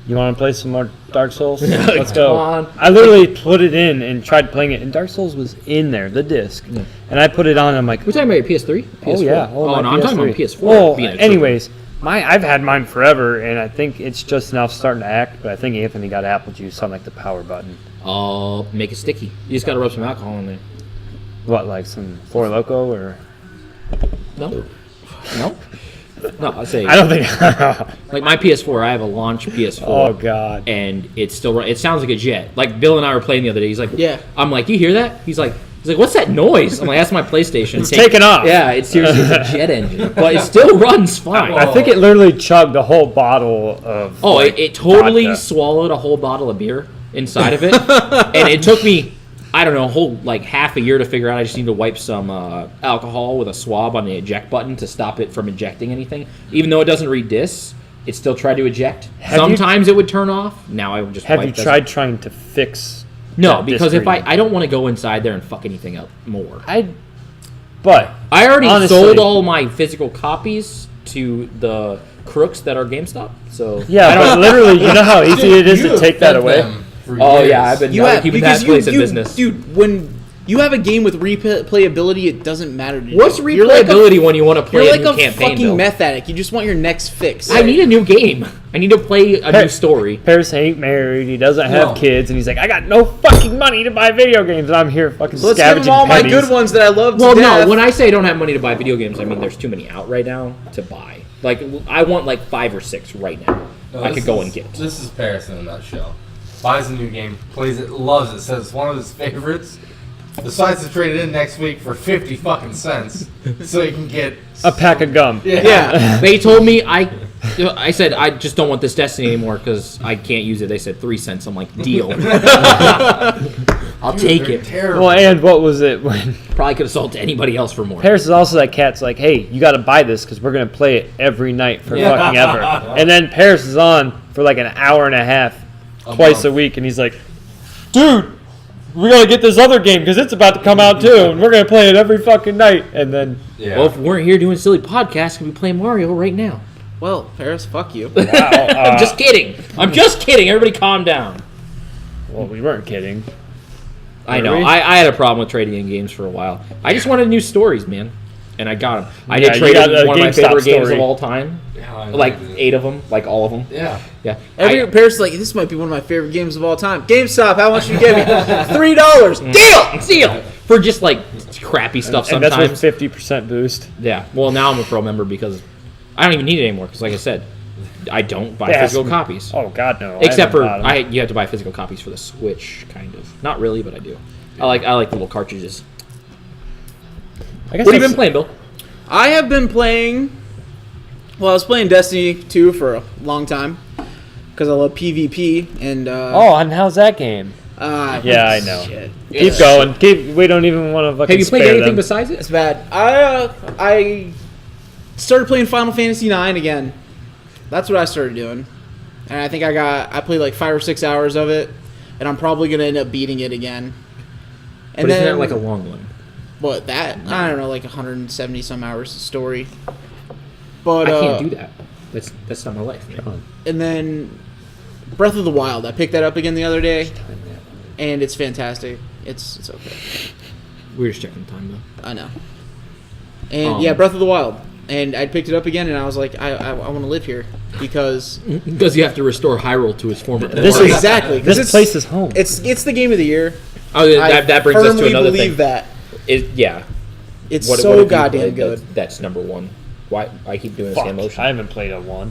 you want to play some more Dark Souls? Let's go. Come on. I literally put it in and tried playing it, and Dark Souls was in there, the disc. And I put it on, and I'm like, We're talking about your PS3? PS4? oh, yeah. Oh, no, I'm talking about PS4. Well, being a anyways, I've had mine forever, and I think it's just now starting to act, but I think Anthony got apple juice on, like, the power button. Oh, make it sticky. You just got to rub some alcohol in there. What, like some Four Loko, or? No? No? No, I'll say. I don't think... Like my PS4, I have a launch PS4. Oh, God. And it's still it sounds like a jet. Like Bill and I were playing the other day. He's like, Yeah. I'm like, you hear that? He's like, what's that noise? I'm like, that's my PlayStation. It's taking off. Yeah, it's seriously it's a jet engine, but it still runs fine. I think it literally chugged a whole bottle of. Oh, like, it totally vodka. swallowed a whole bottle of beer inside of it, and it took me, I don't know, a whole like half a year to figure out. I just need to wipe some alcohol with a swab on the eject button to stop it from ejecting anything. Even though it doesn't read discs, it still tried to eject. Sometimes it would turn off. Now I would just. Have wipe you this. tried trying to fix? No, that because disc if reading? I don't want to go inside there and fuck anything up more. But I already honestly, sold all my physical copies to the crooks that are GameStop. So Yeah, but literally, you know how easy it is to take that away. Oh yeah, I've been keeping that place in you, business. dude. When you have a game with replayability, it doesn't matter to you. What's You're like replayability when you want to play You're a like new a campaign? fucking Bill? meth addict. You just want your next fix. I need a new game. I need to play a new story. Paris ain't married. He doesn't have No. kids, and he's like, I got no fucking money to buy video games, and I'm here fucking Let's give scavenging them all my pennies. good ones that I love. Well, to no. death. When I say I don't have money to buy video games, I mean there's too many out right now to buy. Like I want like 5 or 6 right now. I could go and get. This is Paris in a nutshell. Buys a new game, plays it, loves it, says it's one of his favorites. Decides to trade it in next week for 50 fucking cents, so he can get A pack of gum. yeah. They told me I said I just don't want this Destiny anymore because I can't use it. They said 3 cents. I'm like, deal. I'll take They're it. Terrible. Well, and what was it when Probably could have sold to anybody else for more. Paris is also that cat's like, hey, you got to buy this because we're gonna play it every night for fucking ever. And then Paris is on for like an hour and a half, twice a week, and he's like, dude, we gotta get this other game because it's about to come out too, and we're gonna play it every fucking night. And then Yeah. Well, if we weren't here doing silly podcasts, we'd be playing Mario right now. Well, Paris, fuck you. I'm just kidding. I'm just kidding. Everybody calm down. well, we weren't kidding. I Were know. we? I had a problem with trading in games for a while. I just wanted new stories, man. And I got them. I Yeah, did you trade got in a one of my GameStop favorite games story. of all time. Yeah, I know Like you did. 8 of them. Like all of them. Yeah. Yeah. Paris is like, this might be one of my favorite games of all time. GameStop, how much you give me? $3. Deal. Deal! For just like crappy stuff And that's sometimes. with 50% boost. Yeah. Well, now I'm a pro member because I don't even need it anymore. Because, like I said, I don't buy Yeah, physical so- copies. Oh God, no! Except for I haven't bought 'em. you have to buy physical copies for the Switch, kind of. Not really, but I do. I like the little cartridges. I guess What have you that's- been playing, Bill? I have been playing. Well, I was playing Destiny 2 for a long time because I love PvP and. Oh, and how's that game? Yeah, I know. Shit. Keep going. We don't even want to fucking. Have you played spare anything them. besides It's it? bad. I started playing Final Fantasy 9 again. That's what I started doing, and I think I played like 5 or 6 hours of it, and I'm probably gonna end up beating it again. And But isn't then that like a long one? what that? I don't know, like 170 some hours of story. But I can't do that. That's not my life. Man. And then Breath of the Wild. I picked that up again the other day, and it's fantastic. It's okay. We were just checking the time though. I know. And yeah, Breath of the Wild. And I picked it up again, and I was like, I want to live here because Because you have to restore Hyrule to its former This glory. is exactly 'cause This place is home. it's the game of the year. Oh, that brings us to firmly another believe thing. that Yeah. it's What so have you goddamn played good. That's number one. Why I keep doing the Fuck, same motion? I haven't played a one.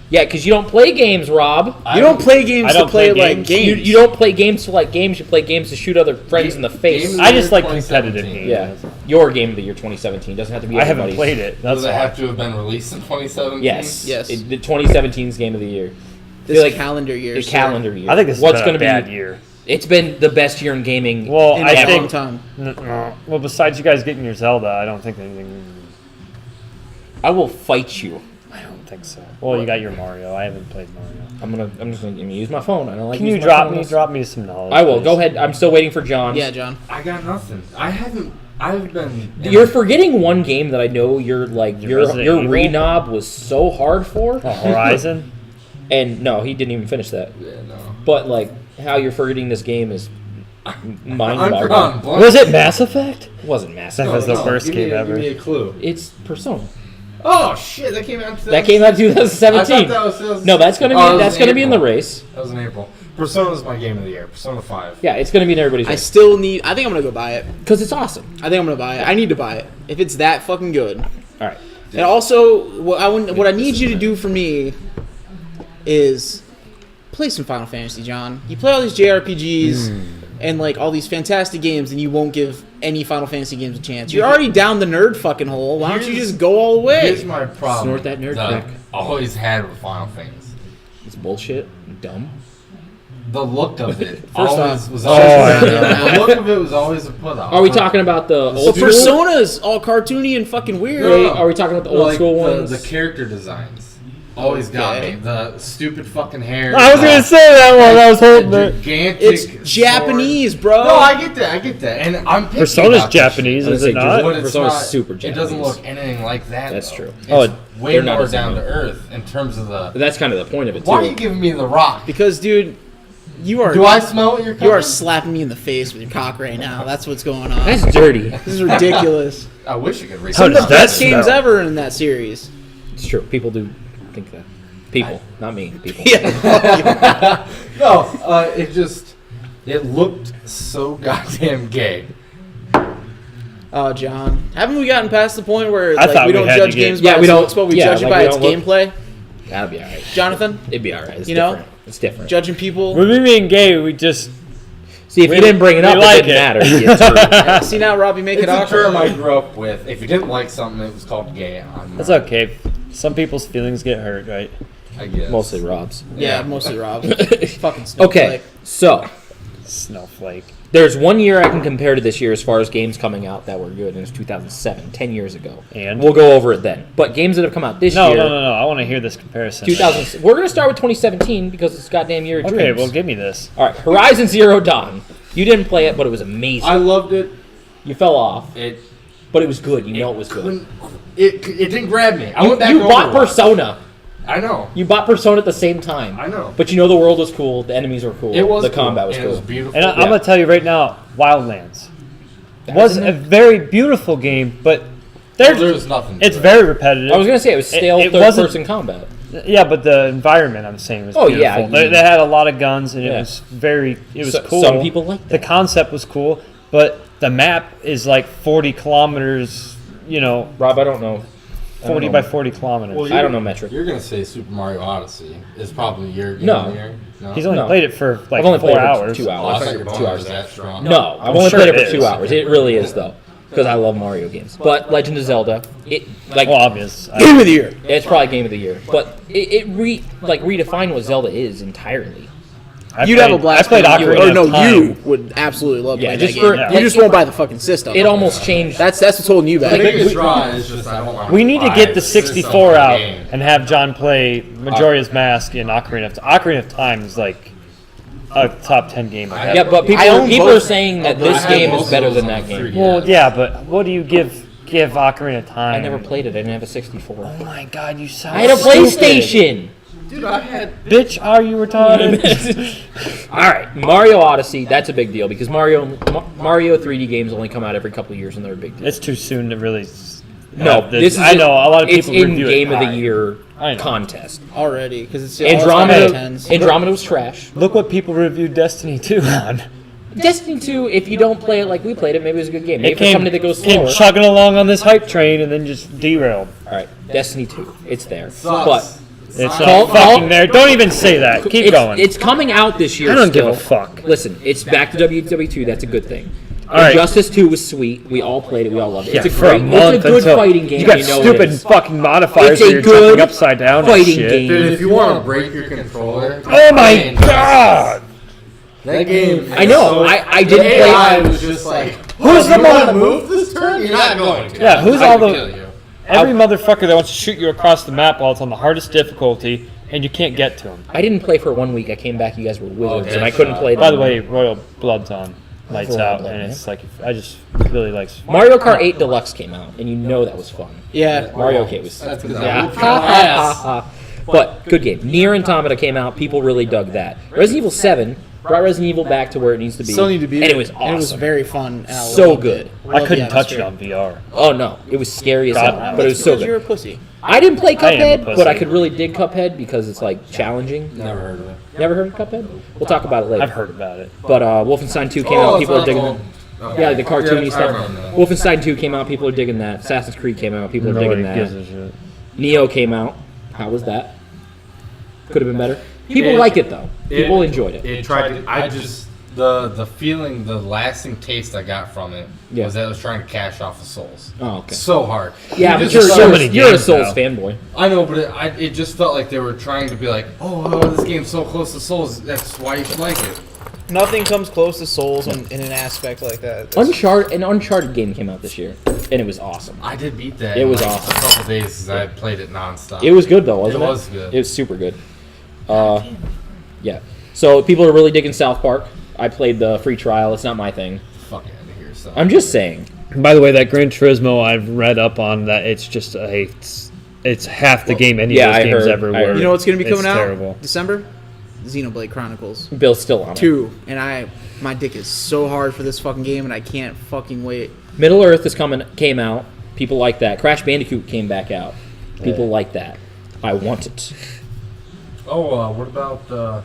Yeah, because you don't play games, Rob. You don't play games I to don't play play like games. games. You don't play games to like games. You play games to shoot other friends in the face. Games- I just like 2017. competitive games. Yeah, your game of the year 2017 doesn't have to be. I haven't everybody's. played it. Does That's it all. have to have been released in 2017? Yes, Yes. The 2017's game of the year. this feel like calendar year. The sir. calendar year. I think this What's is going a to bad be year. It's been the best year in gaming. Well, in I a long think. time. Well, besides you guys getting your Zelda, I don't think anything. I will fight you. I don't think so. Well, you got your Mario. I haven't played Mario. I'm just gonna use my phone. I don't like. Can you using my phone. drop me some knowledge? I will. please? Go ahead. I'm still waiting for John. Yeah, John. I got nothing. I've been. You're forgetting one game that I know your Resident Evil? re-knob was so hard for. Horizon. And no, he didn't even finish that. Yeah, no. But like how you're forgetting this game is I'm mind-boggling. drawing blank. Was it Mass Effect? It wasn't massive. That was the worst game ever. Give me a clue. It's Persona. Oh shit! That came out. That came out in 2017. I thought that was 2016. No, that's gonna be Oh, it was that's in gonna be in the April. race. That was in April. Persona's my game of the year. Persona 5. Yeah, it's gonna be in everybody's I race still need. I think I'm gonna go buy it. because it's awesome. I think I'm gonna buy it. I need to buy it if it's that fucking good. All right. And also, what I need you to do for me is play some Final Fantasy, John. You play all these JRPGs and like all these fantastic games, and you won't give any Final Fantasy games a chance. You're already down the nerd fucking hole. Why don't you just go all the way? Here's my problem. Snort that nerd that dick. I always had with Final Fantasy. It's bullshit. Dumb. The look of it First always off- was I always know. the look of it was always a put off. Are we talking about the But old school? Persona's all cartoony and fucking weird. No. Are we talking about the old like school the, ones? the character designs always got Okay. me. The stupid fucking hair. I was gonna say that one. I was holding the it. gigantic It's sword. Japanese, bro. No, I get that, and I'm picky Persona's about this Japanese, shit. is I it was gonna not? say, But it's Persona's not, super It doesn't Japanese. look anything like that. That's though. true. It's Oh, way they're not more as down to new. earth in terms of the. But that's kind of the point of it too. Why are you giving me the rock? Because, dude, you are Do I smell what you're you are cooking? slapping me in the face with your cock right now. That's what's going on. That's dirty. This is ridiculous. I wish I could read. How Some of the does that best games smell? ever in that series. It's true. People do think that. People, not me. People. Yeah. No, it looked so goddamn gay. Oh, John, haven't we gotten past the point where I like thought we we don't had to judge get- games Yeah, by we its don't- looks, but we yeah, judge it like by we its don't look- gameplay? That'll be all right. Jonathan, It'd be all right. It's You know? different. It's different. judging people. When we being gay, we just See, if we- you didn't bring it we up, like it didn't it. matter. See now, Robbie, make It's it a awkward. term I grew up with. If you didn't like something, it was called gay. That's okay. Some people's feelings get hurt, right? I guess. Mostly Rob's. Yeah, Yeah. mostly Rob. Fucking snowflake. Okay, so Snowflake. there's 1 year I can compare to this year as far as games coming out that were good, and it's 2007, 10 years ago. And? We'll go over it then. But games that have come out this No, year, no, no, no. I want to hear this comparison. 2000. We're gonna start with 2017 because it's goddamn year of Okay, dreams. well, give me this. All right, Horizon Zero Dawn. You didn't play it, but it was amazing. I loved it. You fell off, It but it was good. You know it was good. couldn't- It didn't grab me. I You, went back you to bought Overwatch. Persona. I know. You bought Persona at the same time. I know. But you know the world was cool. The enemies were cool. It was the cool, combat was and cool. It was beautiful. And I'm going to tell you right now, Wildlands was a very beautiful game, but There's nothing. to it's it. very repetitive. I was gonna say it was stale It third-person wasn't- combat. Yeah, but the environment I'm saying was Oh, beautiful. yeah, They had a lot of guns, and Yeah. it was very. It was So- cool. some people like the that. concept was cool, but the map is like 40 kilometers. You know, Rob, I don't know. I don't 40 know. by 40 kilometers. Well, I don't know metric. You're gonna say Super Mario Odyssey is probably your game No. of the year? No. He's only No. played it for like I've only 4 played it for hours. 2 Oh, I hours. thought your 2 boner hours. was that strong. No, I've I'm only sure played it it for is. 2 hours. It really is though, because I love Mario games. But Legend of Zelda, it like Well, obvious. Game of the year. it's probably game of the year. But it redefined what Zelda is entirely. You'd have a blast. I played playing it. Ocarina Or no, of Time. you would absolutely love Yeah, playing just that for- game. yeah. You just won't buy the fucking system. It almost changed. That's what's holding you The back. biggest draw is just I don't want We need to buy get the system 64 out game. and have John play Majora's Mask and Ocarina of Time. Ocarina of Time is like a top 10 game. I've had. Yeah, but I own people both. are saying that I this had game both is of better those than on that the game. 3DS. Well, yeah, but what do you give Ocarina of Time? I never played it. I didn't have a 64. Oh my God, you sound I had a stupid. PlayStation. Dude, I had. Bitch, are you retarded? All right, Mario Odyssey. That's a big deal because Mario 3D games only come out every couple of years and they're a big deal. It's too soon to really. No, have this is I know a lot of it's people in review Game it of the high. Year I know. contest. Already, because it's Andromeda. tens. Andromeda was trash. Look what people reviewed Destiny 2 on. Destiny 2, if you don't play it like we played it, maybe it was a good game. Maybe It for somebody that goes came slower. chugging along on this hype train and then just derailed. All right, Destiny 2, it's there. Sucks. But It's Call- not fucking call- there. Don't even say that. Keep going. it's coming out this year. I don't still. give a fuck. Listen, it's back to WW2. That's a good thing. All right. Injustice 2 was sweet. We all played it. We all loved it. Yeah, It's a for great, a month it's a good until fighting game. You got know it stupid is. fucking modifiers It's a where you're good jumping upside down and fighting shit. game. Dude, if you want to break your controller. Oh my man, God! That game. I know. I didn't play. I was just like, Who's the you want to mother- move this turn? You're not going to. Yeah, who's I all can the- kill you. Every motherfucker that wants to shoot you across the map while it's on the hardest difficulty, and you can't get to him. I didn't play for 1 week. I came back. You guys were wizards, Okay, and I couldn't play. By the them. way, Royal Blood's on. Lights Royal out, Blood, and man. it's like, I just really like... Mario Kart 8 Deluxe came out, and you know that was fun. Yeah. Mario Kart was. That's because Yeah. I But good game. Nier Automata came out. People really dug that. Resident Evil 7 brought Resident Evil back to where it needs to be. Still need to be. And it was awesome. And it was very fun. And I So loved good. it. I Loved couldn't the touch it atmosphere. on VR. Oh no, it was scary as God, hell, no. but it was so Because you're a good. pussy. I didn't play I am a Cuphead, but I pussy. could really dig Cuphead because it's like challenging. Never heard of it. Never heard of Cuphead? We'll talk about it later. I've heard about it. But Wolfenstein 2 came out. People are digging it. Okay. Yeah, the cartoony Yeah, I remember stuff. that. Wolfenstein 2 came out. People are digging that. Assassin's Creed came out. People are Nobody digging gives that. a shit. Neo came out. How was that? Could have been better. People It- like it though. People enjoyed it. It tried to. I just the feeling, the lasting taste I got from it Yeah. was that it was trying to cash off the Souls. Oh, okay. So hard. Yeah, It but just you're, felt- many you're a games Souls now. fanboy. I know, but it just felt like they were trying to be like, oh, this game's so close to Souls. That's why you should like it. Nothing comes close to Souls in an aspect like that. An Uncharted game came out this year, and it was awesome. I did beat that. It in was like awesome. A couple days because I played it nonstop. It was good though, wasn't it? It was good. It was super good. Yeah. So people are really digging South Park. I played the free trial. It's not my thing. Fuck out of here, son. I'm just saying. By the way, that Gran Turismo, I've read up on that. It's just it's half the game any yeah, of those I games heard- ever I heard. were. You know what's going to be It's coming out? terrible. December? Xenoblade Chronicles Bill's still on it. 2. And my dick is so hard for this fucking game, and I can't fucking wait. Middle Earth came out. People like that. Crash Bandicoot came back out. People like that. I want it. Oh, what about oh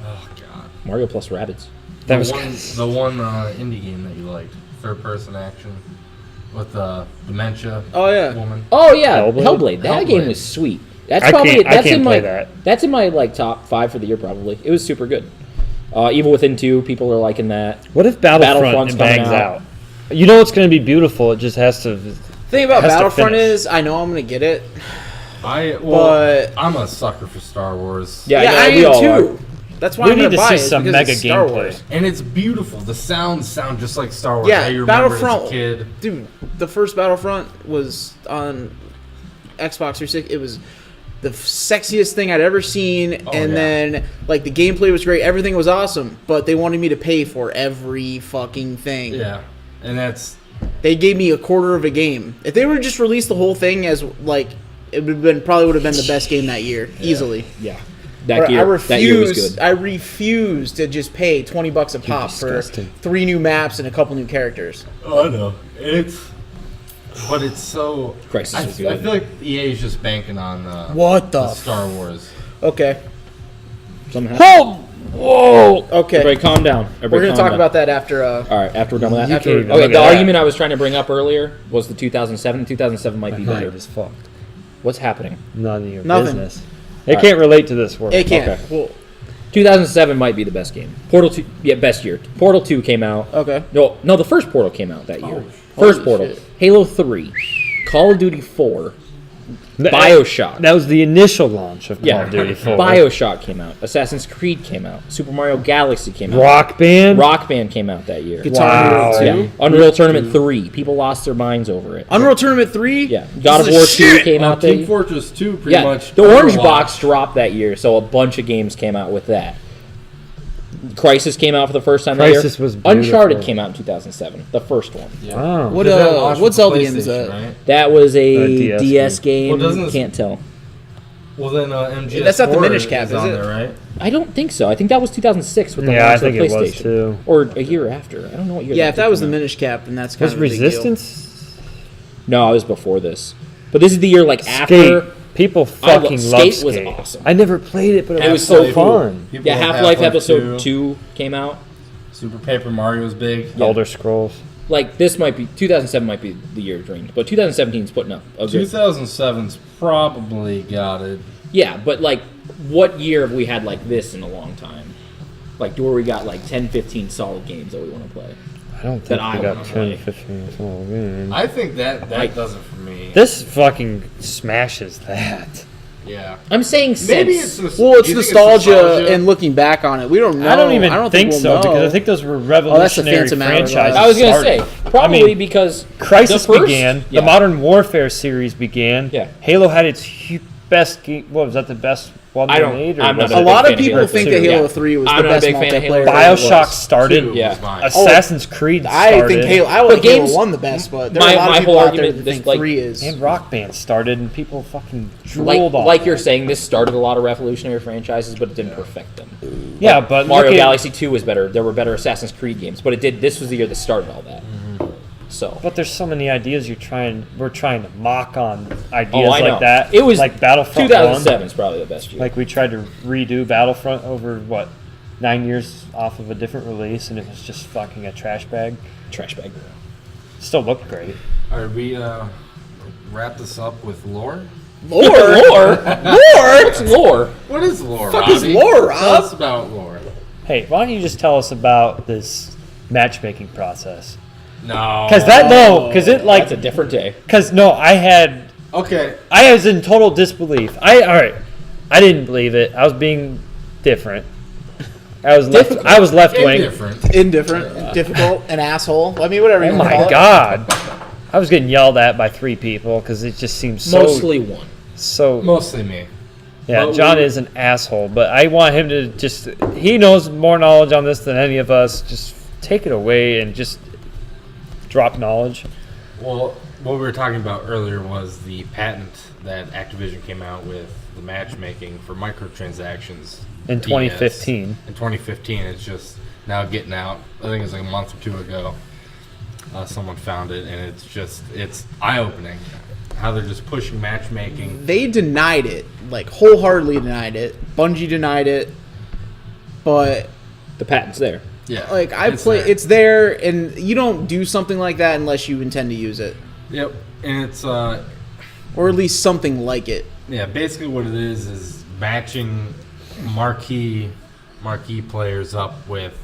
god, Mario plus Rabbids. That was the one indie game that you liked, third person action with dementia. Oh, yeah. Woman. Oh yeah, Hellblade? Hellblade. That game Hellblade. was sweet. That's I probably can't- I that's can't in play my that. that's in my like top 5 for the year probably. It was super good. Evil Within 2, people are liking that. What if Battlefront's Battlefront coming bangs out. out? You know it's going to be beautiful. It just has to. Thing about Has to Battlefront finish. is, I know I'm going to get it. But I'm a sucker for Star Wars. Yeah, I we am all too. are. That's why We I'm need going to buy see it. some because mega it's Star gameplay. Wars. And it's beautiful. The sounds sound just like Star Wars. Yeah, How you remember it as a Battlefront. kid. Dude, the first Battlefront was on Xbox 360. It was the sexiest thing I'd ever seen, and yeah. then like the gameplay was great. Everything was awesome, but they wanted me to pay for every fucking thing. Yeah, and that's They gave me a quarter of a game. If they would have just released the whole thing as like, it would have been probably would have been the best game that year, easily. Yeah. But That year was good. I refuse to just pay $20 a pop for disgusting. 3 new maps and a couple new characters. I know but it's so. Crisis I was good. feel like EA is just banking on What the? Star Wars. Okay. Something happened. Whoa! Okay. Everybody calm down. We're Everybody gonna calm talk down. about that after. All right, after we're done with that. You can't even Okay, look the at that. argument I was trying to bring up earlier was the 2007. 2007 might be Mind better. is fucked. What's happening? None of your Nothing. business. It can't relate to this world. It can't. Okay. Well, 2007 might be the best game. Portal 2, yeah, best year. Portal 2 came out. okay. No, the first Portal came out that year. First Holy Portal. shit. Halo 3. Call of Duty 4. That- BioShock. That was the initial launch of Call Yeah. of Duty 4. BioShock came out. Assassin's Creed came out. Super Mario Galaxy came out. Rock Band. Rock Band came out that year. Guitar Wow. Hero 2. Yeah. Unreal Tournament 3. People lost their minds over it. Unreal Tournament 3. Yeah. God of This War is 2 shit. came out that Team year. Fortress 2 pretty Yeah. much. The Orange Overwatch. Box dropped that year, so a bunch of games came out with that. Crisis came out for the first time Crisis that year. was beautiful. Uncharted came out in 2007, the first one. Yeah. Wow. What Because that launched what with Zelda the game is PlayStation, that? right? That was a DS DS game. Well, doesn't this- Can't tell. Well, then MGS4 That's not the Minish Cap, is on it? there, right? I don't think so. I think that was 2006 with the Yeah, I launch think of the it was PlayStation. too. Or a year after. I don't know what year. Yeah, if that was the came out. Minish Cap, then that's kind Was of a big deal. Resistance? No, it was before this. But this is the year like Skate. after. People I fucking Skate love was Skate. awesome. I never played it, but it It was was so so cool. fun. People Yeah, love Half-Life Episode 2 came out. Super Paper Mario was big. Elder Scrolls. Like this might be 2007 might be the year of dreams, but 2017 is putting up a good. 2007's probably got it. Yeah, but like what year have we had like this in a long time? Like where we got like 10, 15 solid games that we want to play. I don't think That I we got wanna 10, play. 15 small games. I think that Like- does it for me. This fucking smashes that. Yeah. I'm saying since. Maybe it's Well, it's do you think nostalgia and looking back on it. We don't know. I don't even think we'll so know. because I think those were that's the revolutionary Phantom Hourglass. franchises. I was going to started. say, probably I mean, because Crisis the first, began. Yeah. The Modern Warfare series began. Yeah. Halo had its best game. What was that? The best one I they don't- made? Or I'm was not it- A lot big of fan of people Halo think 2. that Halo Yeah. 3 was I'm the not a best big fan of Halo multiplayer. 3. BioShock was. started. 2 Yeah. was mine. Assassin's Creed I started. think Halo. I But like Halo games- 1 the best, but there are my- a lot my of people whole out there argument that is, think like- 3 is. and Rock Band started, and people fucking drooled off Like that. you're saying, this started a lot of revolutionary franchises, but it didn't perfect them. Yeah, but Mario look at- Galaxy 2 was better. There were better Assassin's Creed games, but it did. This was the year that started all that. So. But there's so many ideas we're trying to mock on ideas I know. like that. It was like Battlefront 2007 is probably the best year. 1. Like we tried to redo Battlefront over 9 years off of a different release, and it was just fucking a trash bag. Trash bag. Still looked great. All right, we wrap this up with lore. Lore? Lore. Lore? Lore. What is lore, Fuck Robbie? is lore, Tell Rob? us about lore. Hey, why don't you just tell us about this matchmaking process? No. Because it like That's a different day. Okay. I was in total disbelief. I didn't believe it. I was being different. I was left wing. Indifferent. Indifferent, difficult, an asshole. I mean, whatever you Oh want to my call god! I was getting yelled at by 3 people because it just seems so Mostly one. so. Mostly me. Yeah, But John is an asshole, but I want him to just. He knows more knowledge on this than any of us. Just take it away and just drop knowledge. Well, what we were talking about earlier was the patent that Activision came out with the matchmaking for microtransactions In PS. 2015. In 2015, it's just now getting out. I think it was like a month or 2 ago. Someone found it, and it's eye-opening how they're just pushing matchmaking. They denied it, like wholeheartedly denied it. Bungie denied it, but The patent's there. Yeah, like there. it's there, and you don't do something like that unless you intend to use it, Yep, and it's or at least something like it. yeah, basically what it is matching marquee players up with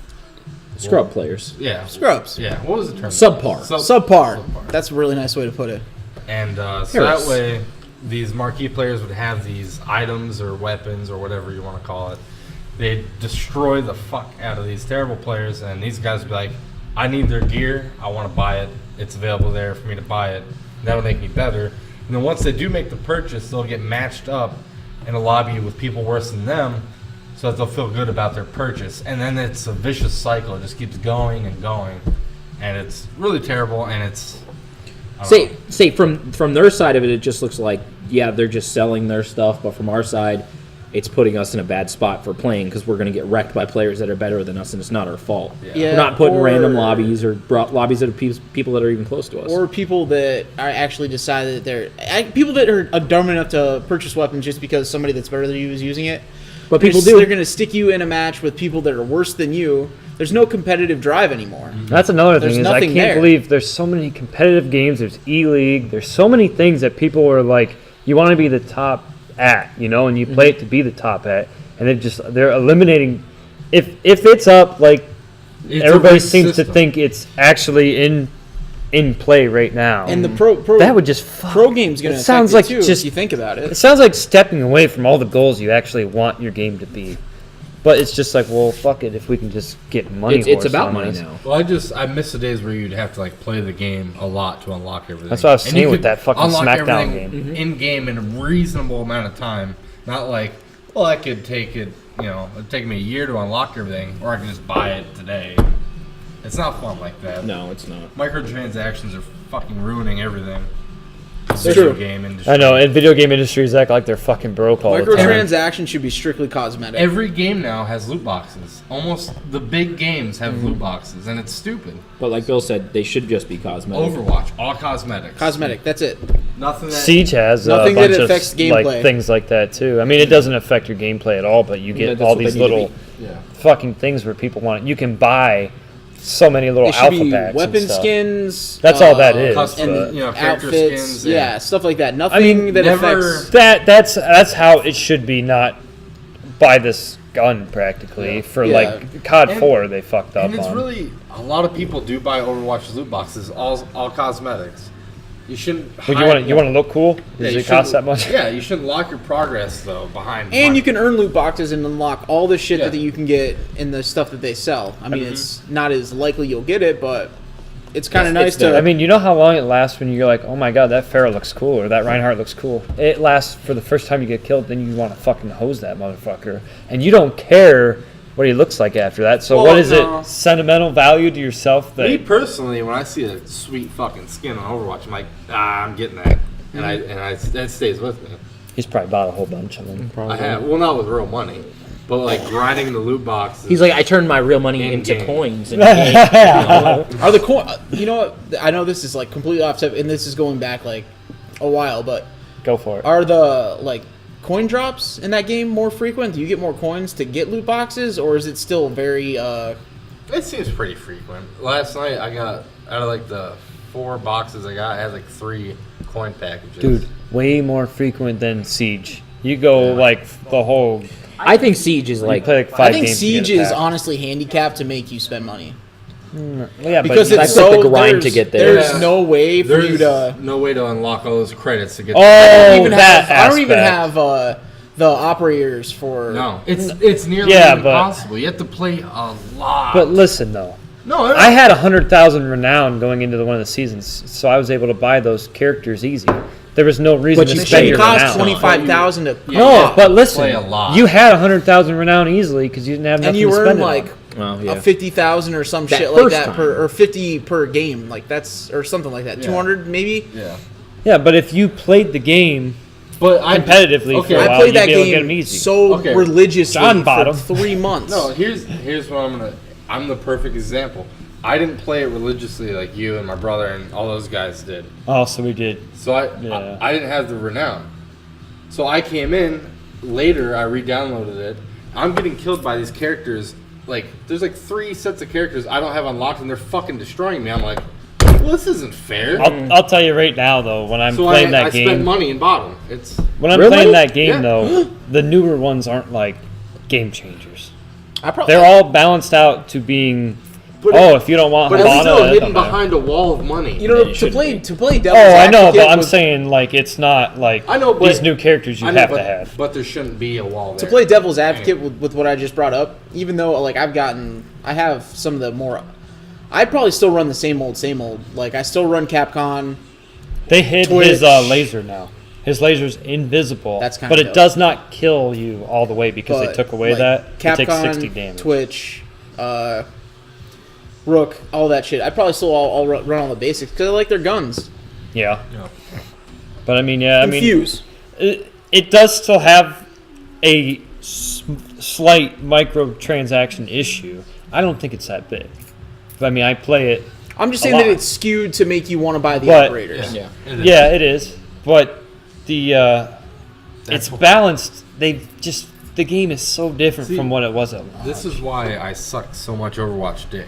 Scrub players. yeah Scrubs. Yeah, what was the term? Subpar. Subpar. That's a really nice way to put it. And so Harris. that way, these marquee players would have these items or weapons or whatever you want to call it. They'd destroy the fuck out of these terrible players, and these guys would be like, I need their gear, I want to buy it, it's available there for me to buy it, that'll make me better. And then once they do make the purchase, they'll get matched up in a lobby with people worse than them, so that they'll feel good about their purchase. And then it's a vicious cycle, it just keeps going and going, and it's really terrible, and it's... I don't know. Say from their side of it, it just looks like, yeah, they're just selling their stuff, but from our side, it's putting us in a bad spot for playing because we're going to get wrecked by players that are better than us, and it's not our fault. Yeah, We're not putting or- random lobbies or lobbies that are people that are even close to us. Or people that are actually decided that they're people that are dumb enough to purchase weapons just because somebody that's better than you is using it. But people do. They're going to stick you in a match with people that are worse than you. There's no competitive drive anymore. That's another There's thing is I nothing can't there. believe there's so many competitive games. There's E-League. There's so many things that people are like, you want to be the top at, and you play it to be the top at, and they're eliminating. If it's up, like It's a everybody rigged seems to system. think it's actually in play right now. And the pro that would just pro game's going It to sounds affect like it too, just if you think about It it. sounds like stepping away from all the goals you actually want your game to be. But it's just like, well, fuck it. If we can just get money, it's about on money this. now. Well, I miss the days where you'd have to like play the game a lot to unlock everything. That's what I was And saying you with could that fucking unlock SmackDown everything game. in game in a reasonable amount of time. Not like, well, I could take it. It'd take me a year to unlock everything, or I can just buy it today. It's not fun like that. No, it's not. Microtransactions are fucking ruining everything. It's Video true. game industry. I know, and video game industries act like they're fucking broke all the time. Microtransactions should be strictly cosmetic. Every game now has loot boxes. Almost the big games have loot boxes, and it's stupid. But like Bill said, they should just be cosmetic. Overwatch, all cosmetics. Cosmetic, that's it. Nothing that Siege has Nothing a bunch that of affects like gameplay. things like that too. I mean, it doesn't affect your gameplay at all, but you Yeah, get that's all what these they need to little Yeah. fucking things where people want it. You can buy so many little It should alpha be packs. weapon and stuff. skins. That's all that is. custom, but- character Outfits, skins. yeah, stuff like that. Nothing I mean, that never- affects. That's how it should be. Not by this gun practically Yeah. for Yeah. like COD And- 4 they fucked up And it's on. really a lot of people do buy Overwatch loot boxes, all cosmetics. You shouldn't. Would you want to look cool? Does you it cost that shouldn't- much? Yeah, you shouldn't lock your progress though behind. And money. you can earn loot boxes and unlock all the shit Yeah. that you can get in the stuff that they sell. I mean, it's not as likely you'll get it, but it's kind of nice to. I mean, you know how long it lasts when you're like, oh my god, that Pharaoh looks cool, or that Reinhardt looks cool. It lasts for the first time you get killed, then you want to fucking hose that motherfucker. And you don't care what he looks like after that. So Well, what is no. it? Sentimental value to yourself? Me That personally, when I see a sweet fucking skin on Overwatch, I'm like, I'm getting that, and I that stays with me. he's probably bought a whole bunch of them. I have, well, not with real money, but like grinding the loot boxes. He's like, I turned my real money into In-game. coins. And Are the coin? You know what? I know this is like completely off topic, and this is going back like a while, but Go for it. are the like coin drops in that game more frequent? Do you get more coins to get loot boxes, or is it still very? It seems pretty frequent. Last night I got out of like the 4 boxes I got, I had like 3 coin packages. Dude, way more frequent than Siege. You go like the whole. I think Siege is You like, play like 5 I think games to get Siege a is pack. honestly handicapped to make you spend money Yeah, because but it's like so the grind there's- to get there. There's Yeah. no way for you There's to. no way to unlock all those credits to get. Oh, I don't even that have. I don't even aspect. have the operators for. No, it's nearly Yeah, but- impossible. You have to play a lot. But listen though, no, I had 100,000 renown going into one of the seasons, so I was able to buy those characters easy. There was no reason But to you It spend should your cost renown. 25,000 to. No, but listen, play a lot. you had 100,000 renown easily because you didn't have nothing And you to earn spend it like on. oh, yeah. a 50,000 or some That shit like first that time. per or 50 per game, like that's or something like that. Yeah. 200 maybe. Yeah, Yeah, but if you played the game but competitively for a I while, played you'd that be able to get them game easy. so Okay. religiously John bought for 'em. 3 months. No, here's what I'm the perfect example. I didn't play it religiously like you and my brother and all those guys did. Oh, so we did. So Yeah. I didn't have the renown. So I came in later. I re-downloaded it. I'm getting killed by these characters. Like there's like 3 sets of characters I don't have unlocked, and they're fucking destroying me. I'm like, well, this isn't fair. I'll tell you right now though, when I'm So playing that I spent game, money and bought them. It's when I'm Really? playing that game Yeah. though, the newer ones aren't like game changers. I probably They're all balanced out to being. But if you don't want but it's Habana, still that hidden don't matter. behind a wall of money. you know Yeah, to you shouldn't play be. to play Oh, devil's I know, advocate but I'm with- saying like it's not like I know, but these new characters you I know, have but, to have. But there shouldn't be a wall to there. play devil's advocate with what I just brought up, even though like I have some of the more. I'd probably still run the same old. Like I still run Capcom. They hid Twitch. his laser now. His laser's invisible, That's kinda but it dope. does not kill you all the way because they But, took away like, that. Capcom, It takes 60 damage. Twitch, Rook, all that shit. I'd probably still all run all the basics because I like their guns. Yeah. Yeah. But I mean, yeah, I mean, Fuse. it does still have a slight microtransaction issue. I don't think it's that big. But I mean, I play it. I'm just a saying that lot. it's skewed to make you want to buy the But- operators. Yeah. It is. Yeah, it is. But it's balanced. The game is so different See, from what it was at launch. This is why I sucked so much Overwatch dick.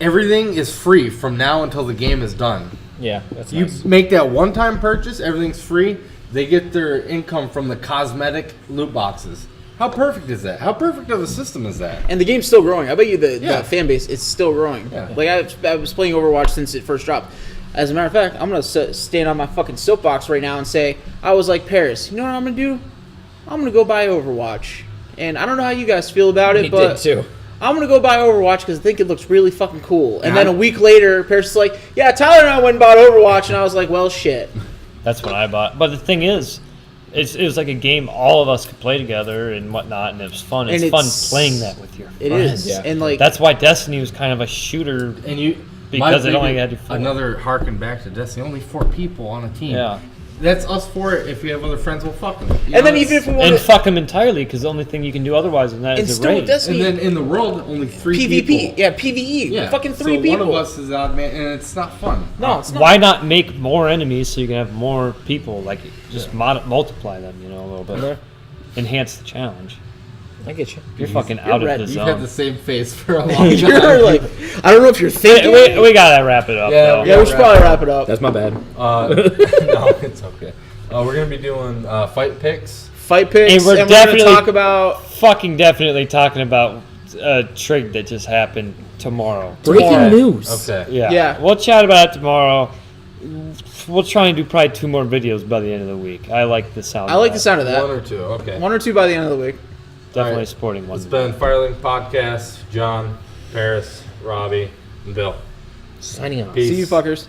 Everything is free from now until the game is done. Yeah, that's You nice. make that one-time purchase, everything's free. They get their income from the cosmetic loot boxes. How perfect is that? How perfect of a system is that? And the game's still growing. I bet you the Yeah. fan base is still growing. Yeah. Like I was playing Overwatch since it first dropped. As a matter of fact, I'm gonna stand on my fucking soapbox right now and say I was like Paris. You know what I'm gonna do? I'm gonna go buy Overwatch. And I don't know how you guys feel about it, He but did too. I'm gonna go buy Overwatch because I think it looks really fucking cool. And Yeah. then a week later, Paris is like, "Yeah, Tyler and I went and bought Overwatch," and I was like, "Well, shit." That's what I bought. But the thing is, it was like a game all of us could play together and whatnot, and it was fun. And It's fun it's- playing that with your It friends. is, Yeah. and like That's why Destiny was kind of a shooter. And you Because my it only favorite- had to four. another harken back to Destiny. Only 4 people on a team. Yeah. That's us 4. If we have other friends, we'll fuck them. and then even if we want And to, fuck them entirely because the only thing you can do otherwise than that and is a still with raid. Destiny, and then in the world, only 3 PvP, people. yeah, PVE, Yeah, fucking 3 so people. one of us is odd man, and it's not fun. No, it's not. Why not make more enemies so you can have more people? Like just multiply them, a little bit. Enhance the challenge. I get you. You're fucking out red. of the You've had zone. the same face for a long time. You're like, I don't know if you're thinking. We gotta wrap it up. Yeah, though. Yeah, we should probably wrap it up. That's my bad. No, it's okay. We're gonna be doing fight picks. Fight picks, And we're gonna definitely- talk about. Fucking definitely talking about a trig that just happened tomorrow. Breaking Tomorrow. news. Okay. Yeah. Yeah. We'll chat about it tomorrow. We'll try and do probably 2 more videos by the end of the week. I like the sound. I like the sound of that. 1 or 2. Okay. 1 or 2 by the end of the week. Definitely Alright. supporting one. It's been Firelink Podcast. John, Paris, Robbie, and Bill. Signing off. Peace. See you fuckers.